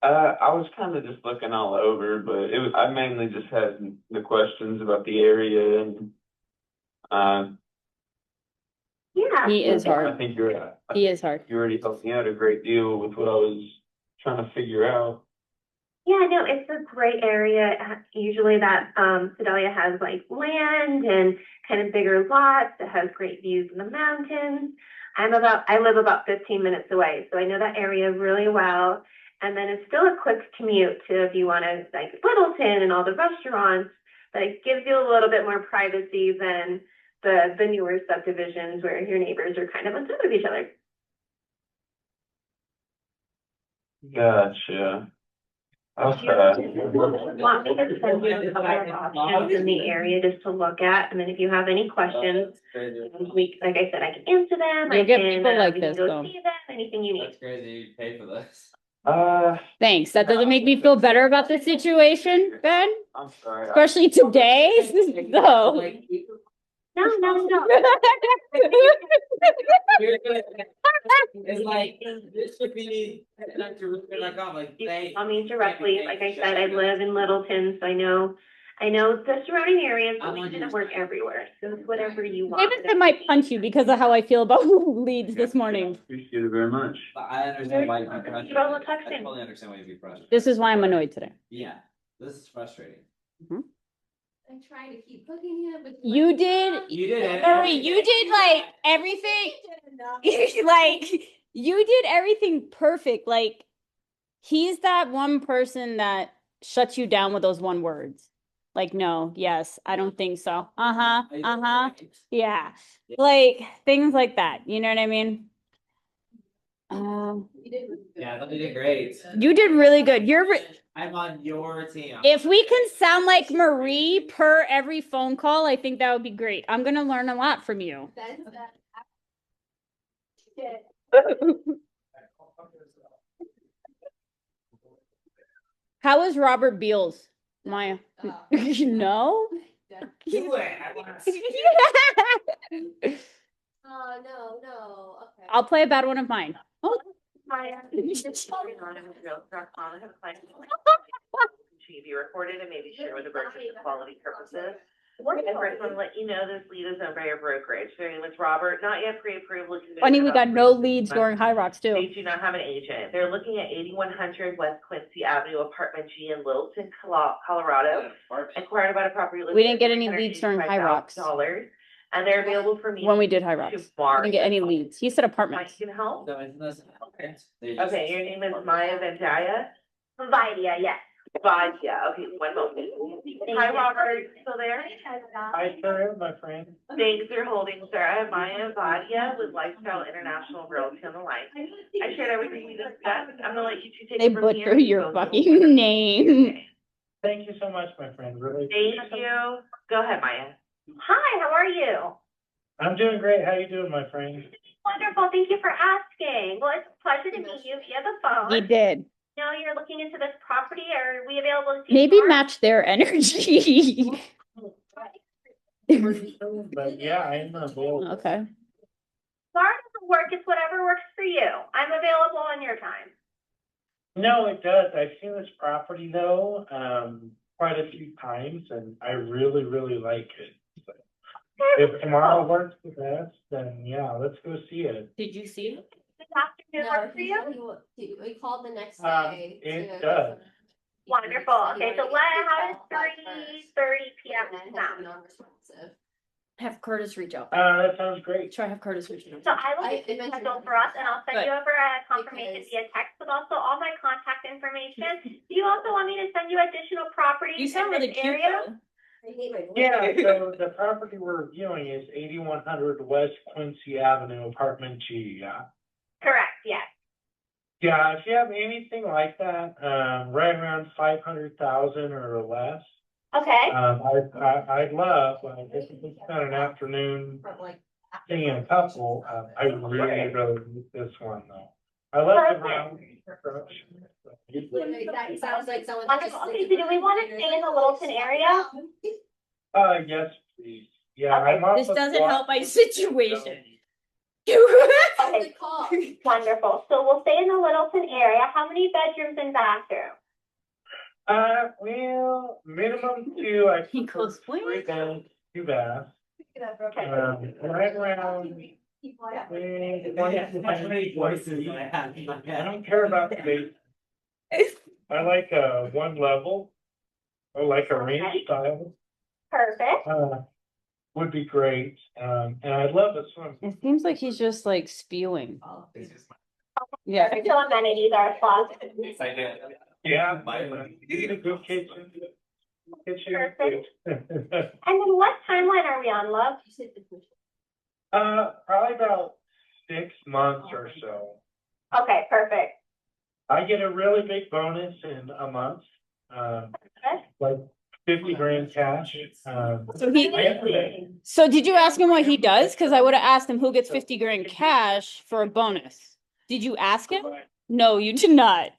I was kind of just looking all over, but I mainly just had the questions about the area and, yeah. He is hard. I think He is hard. you already helped me out a great deal with what I was trying to figure out. Yeah, no, it's a great area. Usually that Sedalia has like land and kind of bigger lots. It has great views in the mountains. I live about 15 minutes away, so I know that area really well. And then it's still a quick commute to if you want to like Littleton and all the restaurants, but it gives you a little bit more privacy than the newer subdivisions where your neighbors are kind of on top of each other. Gotcha. Okay. Want me to send you a couple of options in the area just to look at, and then if you have any questions, like I said, I can answer them. You'll get we people like can this, go though. see them, anything you need. That's crazy, you pay for this. Thanks. That doesn't make me feel better about the situation, Ben. I'm sorry. Especially today. So. No. It's like, this should be, like, they. I mean, directly, like I said, I live in Littleton, so I know the surrounding areas, but we didn't work everywhere, so it's whatever you want. David said might punch you because of how I feel about leads this morning. Appreciate it very much. I understand why you'd be frustrated. I texting. totally understand why you'd be frustrated. This is why I'm annoyed today. Yeah, this is frustrating. I'm trying to keep cooking him, but You did like everything. Like you did everything perfect. Like he's that one person that shuts you down with those one words. Like, no, yes, I don't think so. Yeah. Like things like that. You know what I mean? Yeah, they did great. You did really good. I'm on your team. If we can sound like Marie per every phone call, I think that would be great. I'm gonna learn a lot from you. How is Robert Beals, Maya? No? Do it. I want to see oh no, okay. I'll play a bad one of mine. Oh. Maya, I have a client. Should be recorded and maybe share with the brokerage for quality purposes. I first want to let you know this lead is owned by a brokerage. Their name is Robert, not yet pre-approval. Funny, we got no leads during High Rocks too. They do not have an agent. They're looking at 8100 West Quincy Avenue, apartment G in Littleton, Colorado. Inquired about a property. We didn't get any leads during High Rocks. And they're available for me. When we did High Rocks, we didn't get any leads. He said apartments. Can help. Okay, Okay, your name is Maya Vandaya? Vadia, yes. Vadia, okay, one moment. Hi, Robert, still there? Hi, sir, my friend. Thanks for holding, sir. I have Maya Vadia with Lifestyle International Realty on the line. I shared everything we discussed. I'm gonna let you two take They it from here. butcher your fucking name. Thank you so much, my friend, really. Thank you. Go ahead, Maya. Hi, how are you? I'm doing great. How you doing, my friend? Wonderful, thank you for asking. Well, it's a pleasure to meet you via the phone. He did. Now you're looking into this property. Are we available to see Maybe more? match their energy. But yeah, I am available. Okay. Tomorrow doesn't work. It's whatever works for you. I'm available on your time. No, it does. I've seen this property though. quite a few times and I really, really like it. So, if tomorrow works the best, then yeah, let's go see it. Did you see it? This afternoon No, work for you? we called the next Um, day. it to- does. Wonderful. Okay, so how does 3:30 p.m. sound? Non-responsive. Have Curtis reach out. That sounds great. Try have Curtis reach out. So I will get this scheduled for us and I'll send Good. you over a confirmation Because- via text with also all my contact information. Do you also want me to send you additional properties You sound in really this cute area? though. I hate my voice. Yeah, so the property we're reviewing is 8100 West Quincy Avenue, apartment G, yeah. Correct, yes. Yeah, if you have anything like that, right around 500,000 or less, Okay. I'd love, if we spent an afternoon From like. seeing a couple, I really, really need this one though. I love the brown approach. That sounds like someone. Wonderful. Okay, so do we want to stay in the Littleton area? Yes, please. Yeah, I'm off This the doesn't block. help my situation. Okay, wonderful. So we'll stay in the Littleton area. How many bedrooms and bathrooms? Well, minimum 2, I He prefer goes, 3 "What?" beds, 2 baths. Okay. Right around. How many voices I have in my I head? don't care about the base. I like one level, or like a ranch style, Perfect. would be great. And I'd love a swim. It seems like he's just like spewing. This is Yeah. Perfect. So amenities are a plus. Yeah, a good kitchen. Perfect. And then what timeline are we on, love? Probably about 6 months or so. Okay, perfect. I get a really big bonus in a month, like 50 grand cash. So he, I have to- so did you ask him what he does? Cause I would have asked him who gets 50 grand cash for a bonus. Did you ask him? No, you did not.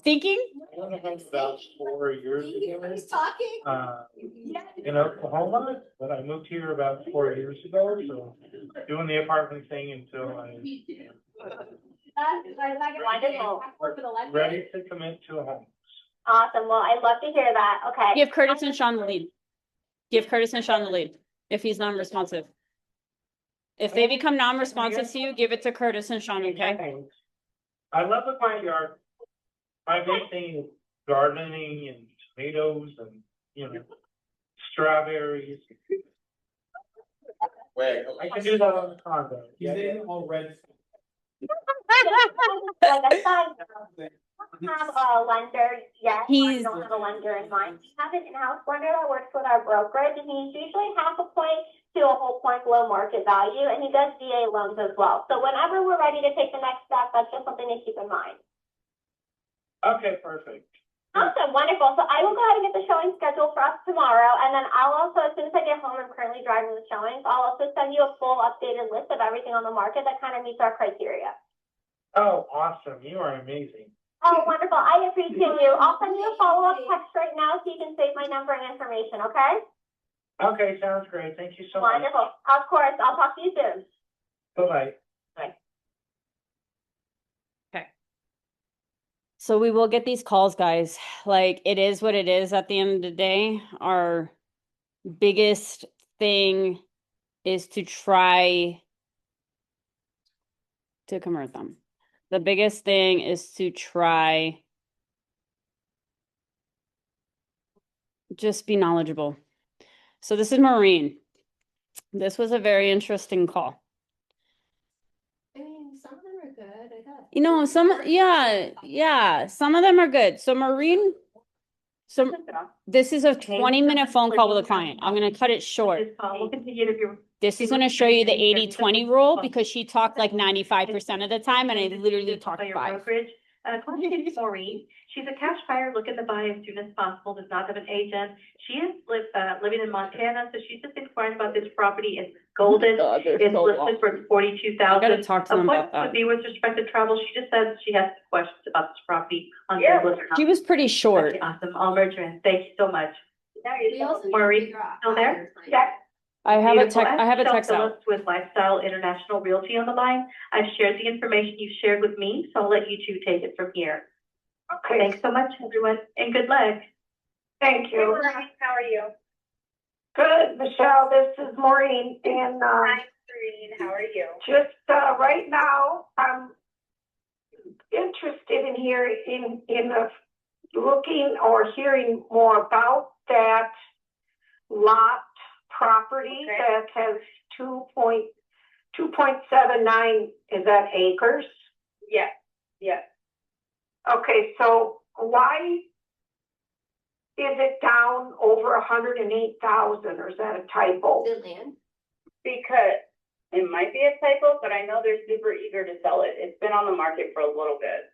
Thinking? About 4 years ago, Who's talking? in Oklahoma, but I moved here about 4 years ago, so doing the apartment thing until I'm Wonderful. ready to commit to a home. Awesome. Well, I'd love to hear that. Okay. Give Curtis and Sean the lead. Give Curtis and Sean the lead if he's non-responsive. If they become non-responsive to you, give it to Curtis and Sean, okay? I love a backyard. My big thing is gardening and tomatoes and, you know, strawberries. I can do that on the condo. He's in already. Like I said, I don't have a lender yet. He's- I don't have a lender in mind. We have an in-house lender that works with our brokerage, and he's usually half a point to a whole point below market value, and he does VA loans as well. So whenever we're ready to take the next step, that's just something to keep in mind. Okay, perfect. Awesome, wonderful. So I will go ahead and get the showing scheduled for us tomorrow, and then I'll also, as soon as I get home, I'm currently driving the showings, I'll also send you a full updated list of everything on the market that kind of meets our criteria. Oh, awesome. You are amazing. Oh, wonderful. I appreciate you. I'll send you a follow-up text right now so you can save my number and information, okay? Okay, sounds great. Thank you so much. Wonderful. Of course. I'll talk to you soon. Bye-bye. So we will get these calls, guys. Like, it is what it is at the end of the day. Our biggest thing is to try to convert them. The biggest thing is to try just be knowledgeable. So this is Maureen. This was a very interesting call. I mean, some of them are good. I got. You know, some of them are good. So Maureen, this is a 20-minute phone call with a client. I'm gonna cut it short. We'll continue to be. This is gonna show you the 80-20 rule because she talked like 95% of the time and I literally talked By your 5. brokerage. Question is Maureen. She's a cash buyer looking to buy as soon as possible, does not have an agent. She is living in Montana, so she's just inquiring about this property. It's golden. It's listed for $42,000. I gotta talk to them about What would that. be with respect to travel? She just says she has questions about this property on Yeah. Google. She was pretty short. Okay, awesome. I'll merge her in. Thank you so much. We also need to Maureen, figure out still how there? they're trying. Yeah. I have a Beautiful. text, I have a Nichelle text out. Phillips with Lifestyle International Realty on the line. I've shared the information you shared with me, so I'll let you two take it from here. Okay, Thanks so much, everyone, and good luck. thank you. How are you? Good, Michelle, this is Maureen, and, Hi, Serene, how are you? just, right now, I'm interested in hearing, looking or hearing more about that lot property Okay. that has 2.79, is that acres? Yes, yes. Okay, so why is it down over 108,000, or is that a typo? Is it land? Because it might be a typo, but I know they're super eager to sell it. It's been on the market for a little bit.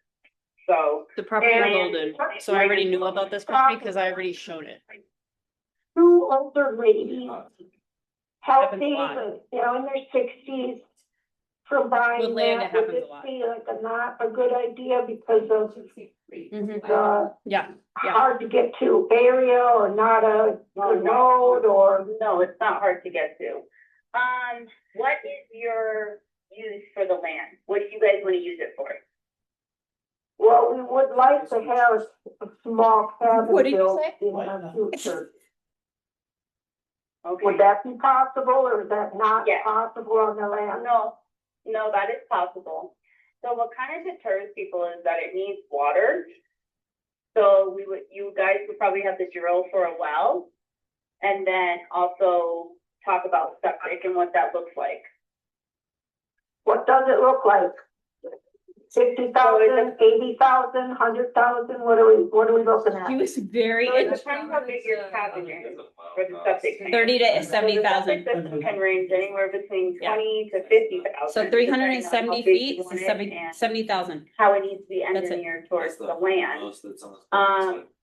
So. The property And- golden, so I already knew about this property because I already showed it. Two older ladies, Happens a healthy, lot. but, in their 60s, from buying With land, that, it would happens a this lot. be like not a good idea because of Mhm. the Yeah, yeah. hard to get to area, or not a good road, or? No, it's not hard to get to. What is your use for the land? What do you guys want to use it for? Well, we would like to have a small cabin What did you built say? in the future. Okay. Would that be possible, or is that not Yes. possible on the land? No, that is possible. So what kind of deters people is that it needs water. So you guys would probably have to drill for a well, and then also talk about septic and what that looks like. What does it look like? 60,000, 80,000, 100,000, what are we looking at? He was very So it interested. depends how big your cabin is for the septic tank. 30 to So the 70,000. septic system can range anywhere between Yeah. 20 to 50,000. So 370 feet is to 70,000. how it needs to be That's it. engineered towards the land.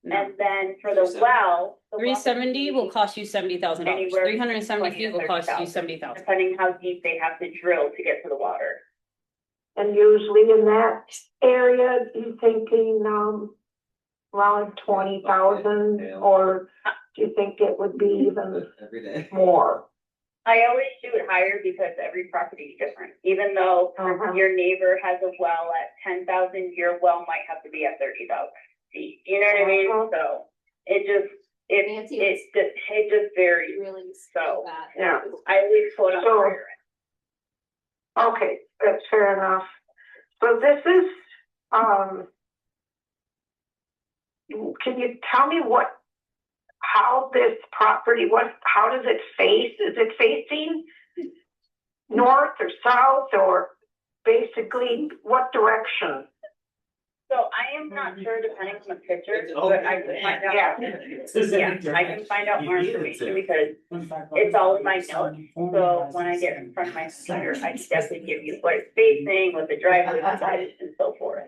No. And then for the well. the well 370 will cost you $70,000. Anywhere 370 between feet will cost you 20,000. 70,000. Depending how deep they have to drill to get to the water. And usually in that area, you thinking, around 20,000, or do you think it would be even Every day. more? I always shoot higher because every property is different. Even though your neighbor has a well at 10,000, your well might have to be at 30,000 feet. You know what I mean? So it just varies. Really So that. Yeah. I always quote on the So- higher end. Okay, that's fair enough. So this is, can you tell me how this property, how does it face? Is it facing north or south, or basically what direction? So I am not sure depending on the picture, but I can find out. Yeah, I can find out more information because it's all in my notes. So when I get in front of my computer, I can definitely give you what it's facing, what the driveway is, and so forth.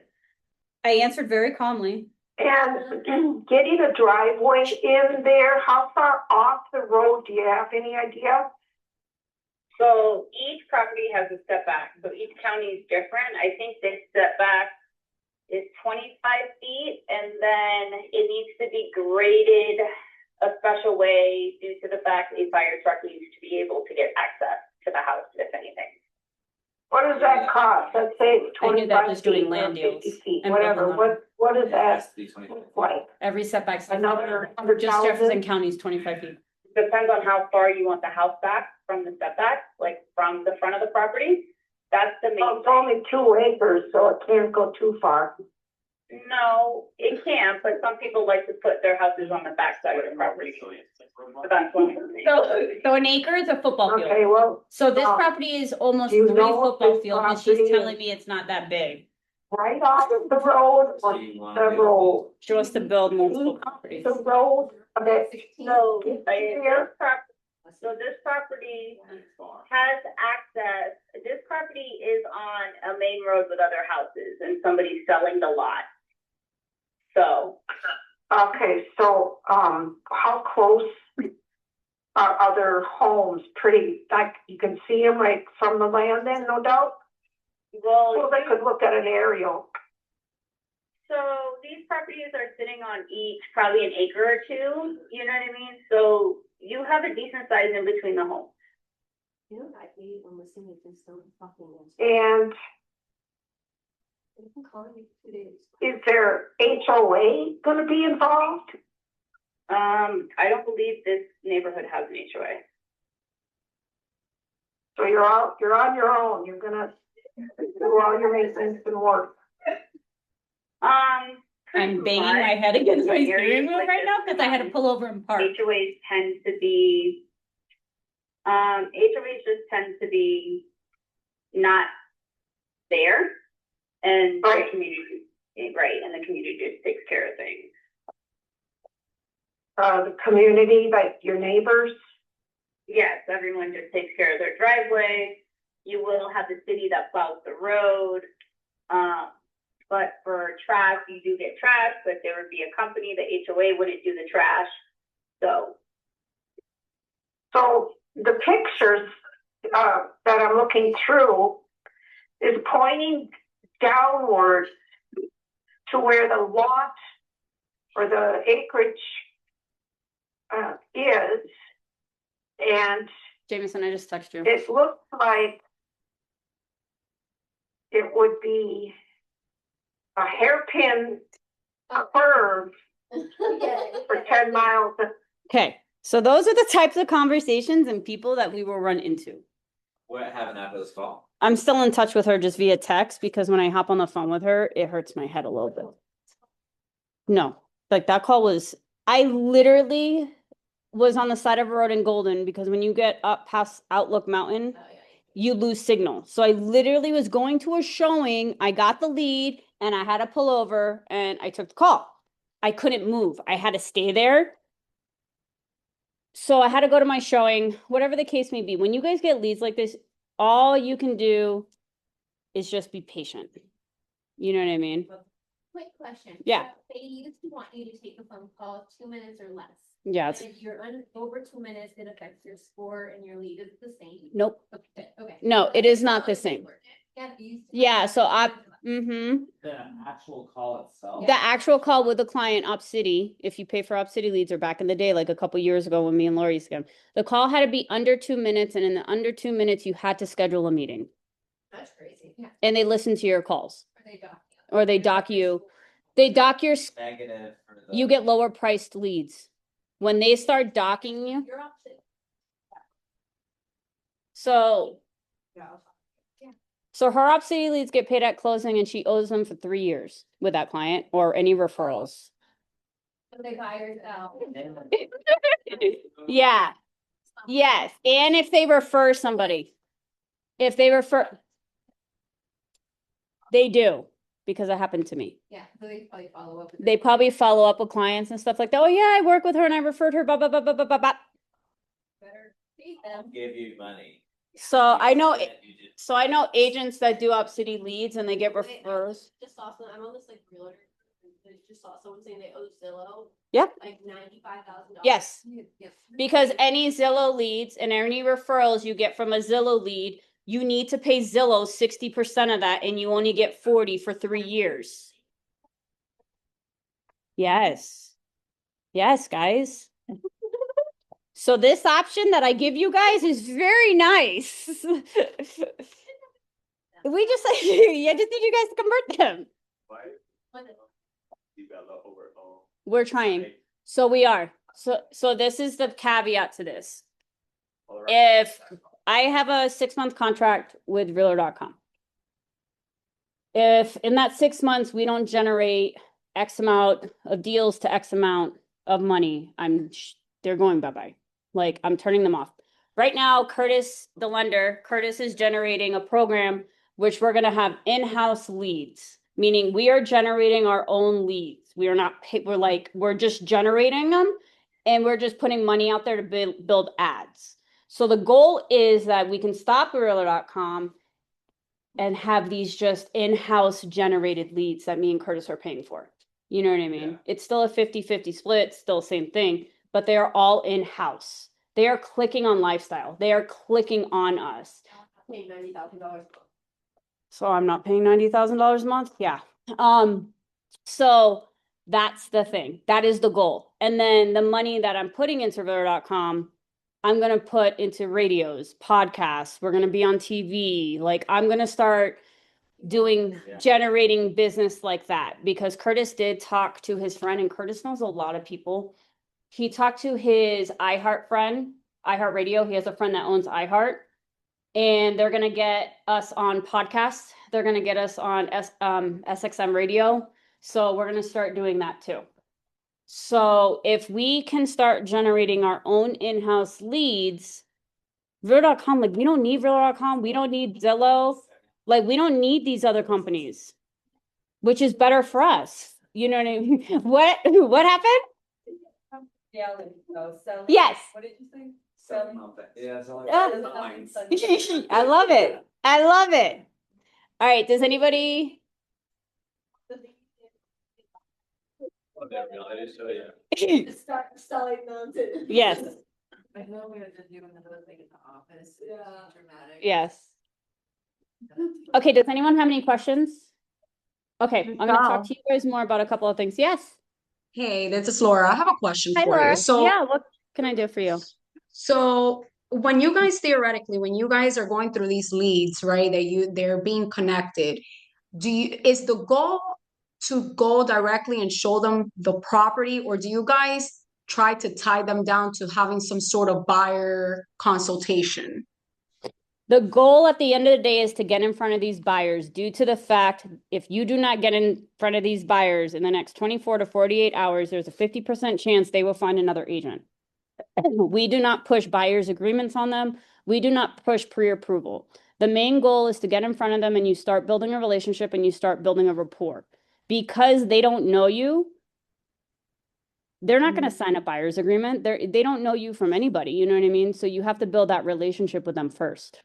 I answered very calmly. And getting a driveway in there, how far off the road, do you have any idea? So each property has a setback, so each county is different. I think this setback is 25 feet, and then it needs to be graded a special way due to the fact a fire truck needs to be able to get access to the house, if anything. What does that cost? Let's say it's I do that 25 just doing feet or land 50 deals feet, and whatever. building them. What does that Has to be 25. look like? Every setback's Another just Jefferson 100,000? County is 25 feet. Depends on how far you want the house back from the setback, like from the front of the property. That's the main. Well, it's only 2 acres, so it can't go too far. No, it can, but some people like to put their houses on the back side of the property. So that's one of the things. So an acre is a football field. Okay, well, So this property is almost Do you 3 know if football this fields, and she's property telling is- me it's not that big. right off of the road or several, She wants to build multiple properties. the road, okay, So, here, so this property has access, this property is on a main road with other houses and somebody's selling the lot. So, okay, so, how close are other homes? Pretty, like, you can see them right from the land then, no doubt? Well, they could look at an aerial. so these properties are sitting on each probably an acre or two, you know what I mean? So you have a decent size in between the homes. You know what I hate when listening to this so fucking. And Is there HOA gonna be involved? I don't believe this neighborhood has an HOA. So you're on your own, you're gonna do all your maintenance and work. I'm banging my head against my steering wheel right now because I had to pull over and park. HOAs tend to be, HOAs just tend to be not there. And the community, right, and the community just takes care of things. The community, like your neighbors? Yes, everyone just takes care of their driveway. You will have the city that plows the road. But for trash, you do get trash, but there would be a company, the HOA wouldn't do the trash. So the pictures, that I'm looking through is pointing downwards to where the lot or the acreage, is. And Jameson, I just texted you. it looks like it would be a hairpin curve for 10 miles. Okay, so those are the types of conversations and people that we will run into. What happened after this call? I'm still in touch with her just via text because when I hop on the phone with her, it hurts my head a little bit. No, like that call was, I literally was on the side of a road in Golden because when you get up past Outlook Mountain, you lose signal. So I literally was going to a showing, I got the lead and I had to pull over and I took the call. I couldn't move. I had to stay there. So I had to go to my showing, whatever the case may be. When you guys get leads like this, all you can do is just be patient. You know what I mean? Quick question. Yeah. So they used to want you to take a phone call 2 minutes or less. Yeah. And if you're over 2 minutes, it affects your score and your lead is the same. Nope. Okay. No, it is not the same. Yeah, so The actual call itself. the actual call with the client Up City, if you pay for Up City leads or back in the day, like a couple years ago when me and Lori scammed, the call had to be under 2 minutes, and in the under 2 minutes, you had to schedule a meeting. That's crazy. Yeah. And they listen to your calls. Or they dock you. They dock your, Negative for the. you get lower priced leads. When they start docking you, You're opposite. so Yeah. So her Up City leads get paid at closing and she owes them for 3 years with that client or any referrals. So they hired out. Yeah. Yes. And if they refer somebody, if they refer, they do, because it happened to me. Yeah, so they probably follow up. They probably follow up with clients and stuff like that. Oh yeah, I work with her and I referred her, blah, blah, blah, blah, blah, blah, blah. Better feed them. Give you money. So I know, You did- so I know agents that do Up City leads and they get referrals. Just saw some, I'm on this like realtor. I just saw someone saying they owe Zillow. Yeah. Like $95,000. Yes. Yes. Because any Zillow leads and any referrals you get from a Zillow lead, you need to pay Zillow 60% of that and you only get 40 for 3 years. Yes. Yes, guys. So this option that I give you guys is very nice. We just like, I just need you guys to convert them. We're trying. So we are. So this is the caveat to this. If I have a 6-month contract with realtor.com, if in that 6 months we don't generate X amount of deals to X amount of money, they're going bye-bye. Like I'm turning them off. Right now, Curtis, the lender, Curtis is generating a program which we're going to have in-house leads, meaning we are generating our own leads. We are not, we're just generating them and we're just putting money out there to build ads. So the goal is that we can stop realtor.com and have these just in-house generated leads that me and Curtis are paying for. You know what I mean? Yeah. It's still a 50-50 split, still same thing, but they are all in-house. They are clicking on lifestyle. They are clicking on us. Paying $90,000. So I'm not paying $90,000 a month? Yeah. So that's the thing. That is the goal. And then the money that I'm putting into realtor.com, I'm going to put into radios, podcasts. We're going to be on TV. Like I'm going to start generating business like that, because Curtis did talk to his friend, and Curtis knows a lot of people. He talked to his iHeart friend, iHeart Radio. He has a friend that owns iHeart, and they're gonna get us on podcasts. They're gonna get us on SXM radio. So we're gonna start doing that too. So if we can start generating our own in-house leads, Realtor.com, like we don't need Realtor.com, we don't need Zillow, like we don't need these other companies, which is better for us. You know what I mean? What happened? Yes. What did you say? Yeah, so I love it. I love it. All right, does anybody? Start selling them to. Yes. I know we were just doing another thing in the office. Yeah. Dramatic. Yes. Okay, does anyone have any questions? Okay, I'm gonna talk to you guys more about a couple of things. Yes. Hey, this is Laura. I have a question Hi, for Laura. you. So, Yeah, what can I do for you? so when you guys theoretically, when you guys are going through these leads, right, they're being connected, is the goal to go directly and show them the property, or do you guys try to tie them down to having some sort of buyer consultation? The goal at the end of the day is to get in front of these buyers, due to the fact if you do not get in front of these buyers in the next 24 to 48 hours, there's a 50% chance they will find another agent. We do not push buyers agreements on them. We do not push pre-approval. The main goal is to get in front of them and you start building a relationship and you start building a rapport. Because they don't know you, they're not going to sign a buyer's agreement. They don't know you from anybody, you know what I mean? So you have to build that relationship with them first.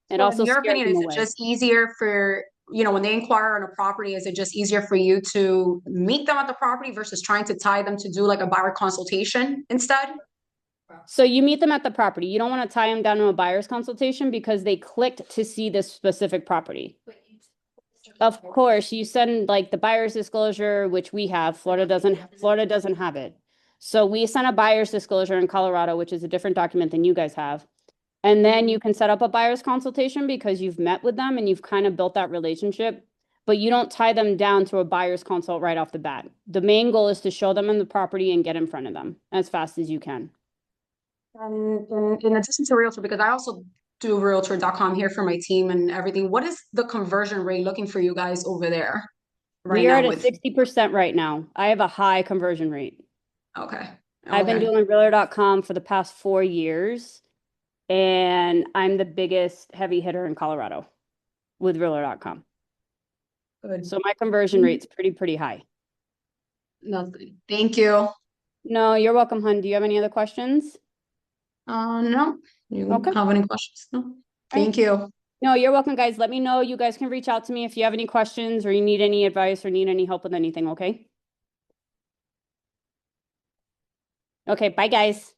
And So also in your scare opinion, them is it away. just easier for, when they inquire on a property, is it just easier for you to meet them at the property versus trying to tie them to do like a buyer consultation instead? So you meet them at the property. You don't want to tie them down to a buyer's consultation because they clicked to see this specific property. Of course, you send like the buyer's disclosure, which we have. Florida doesn't have it. So we send a buyer's disclosure in Colorado, which is a different document than you guys have. And then you can set up a buyer's consultation because you've met with them and you've kind of built that relationship, but you don't tie them down to a buyer's consult right off the bat. The main goal is to show them in the property and get in front of them as fast as you can. And in addition to Realtor, because I also do Realtor.com here for my team and everything, what is the conversion rate looking for you guys over there right We are now at a 60% right now. I have a high conversion rate. Okay. I've been doing Realtor.com for the past 4 years, and I'm the biggest heavy hitter in Colorado with Realtor.com. Good. So my conversion rate's pretty high. No, thank you. No, you're welcome, hon. Do you have any other questions? No. You Okay. have any questions? No. Thank you. No, you're welcome, guys. Let me know. You guys can reach out to me if you have any questions or you need any advice or need any help with anything, okay? Okay, bye, guys.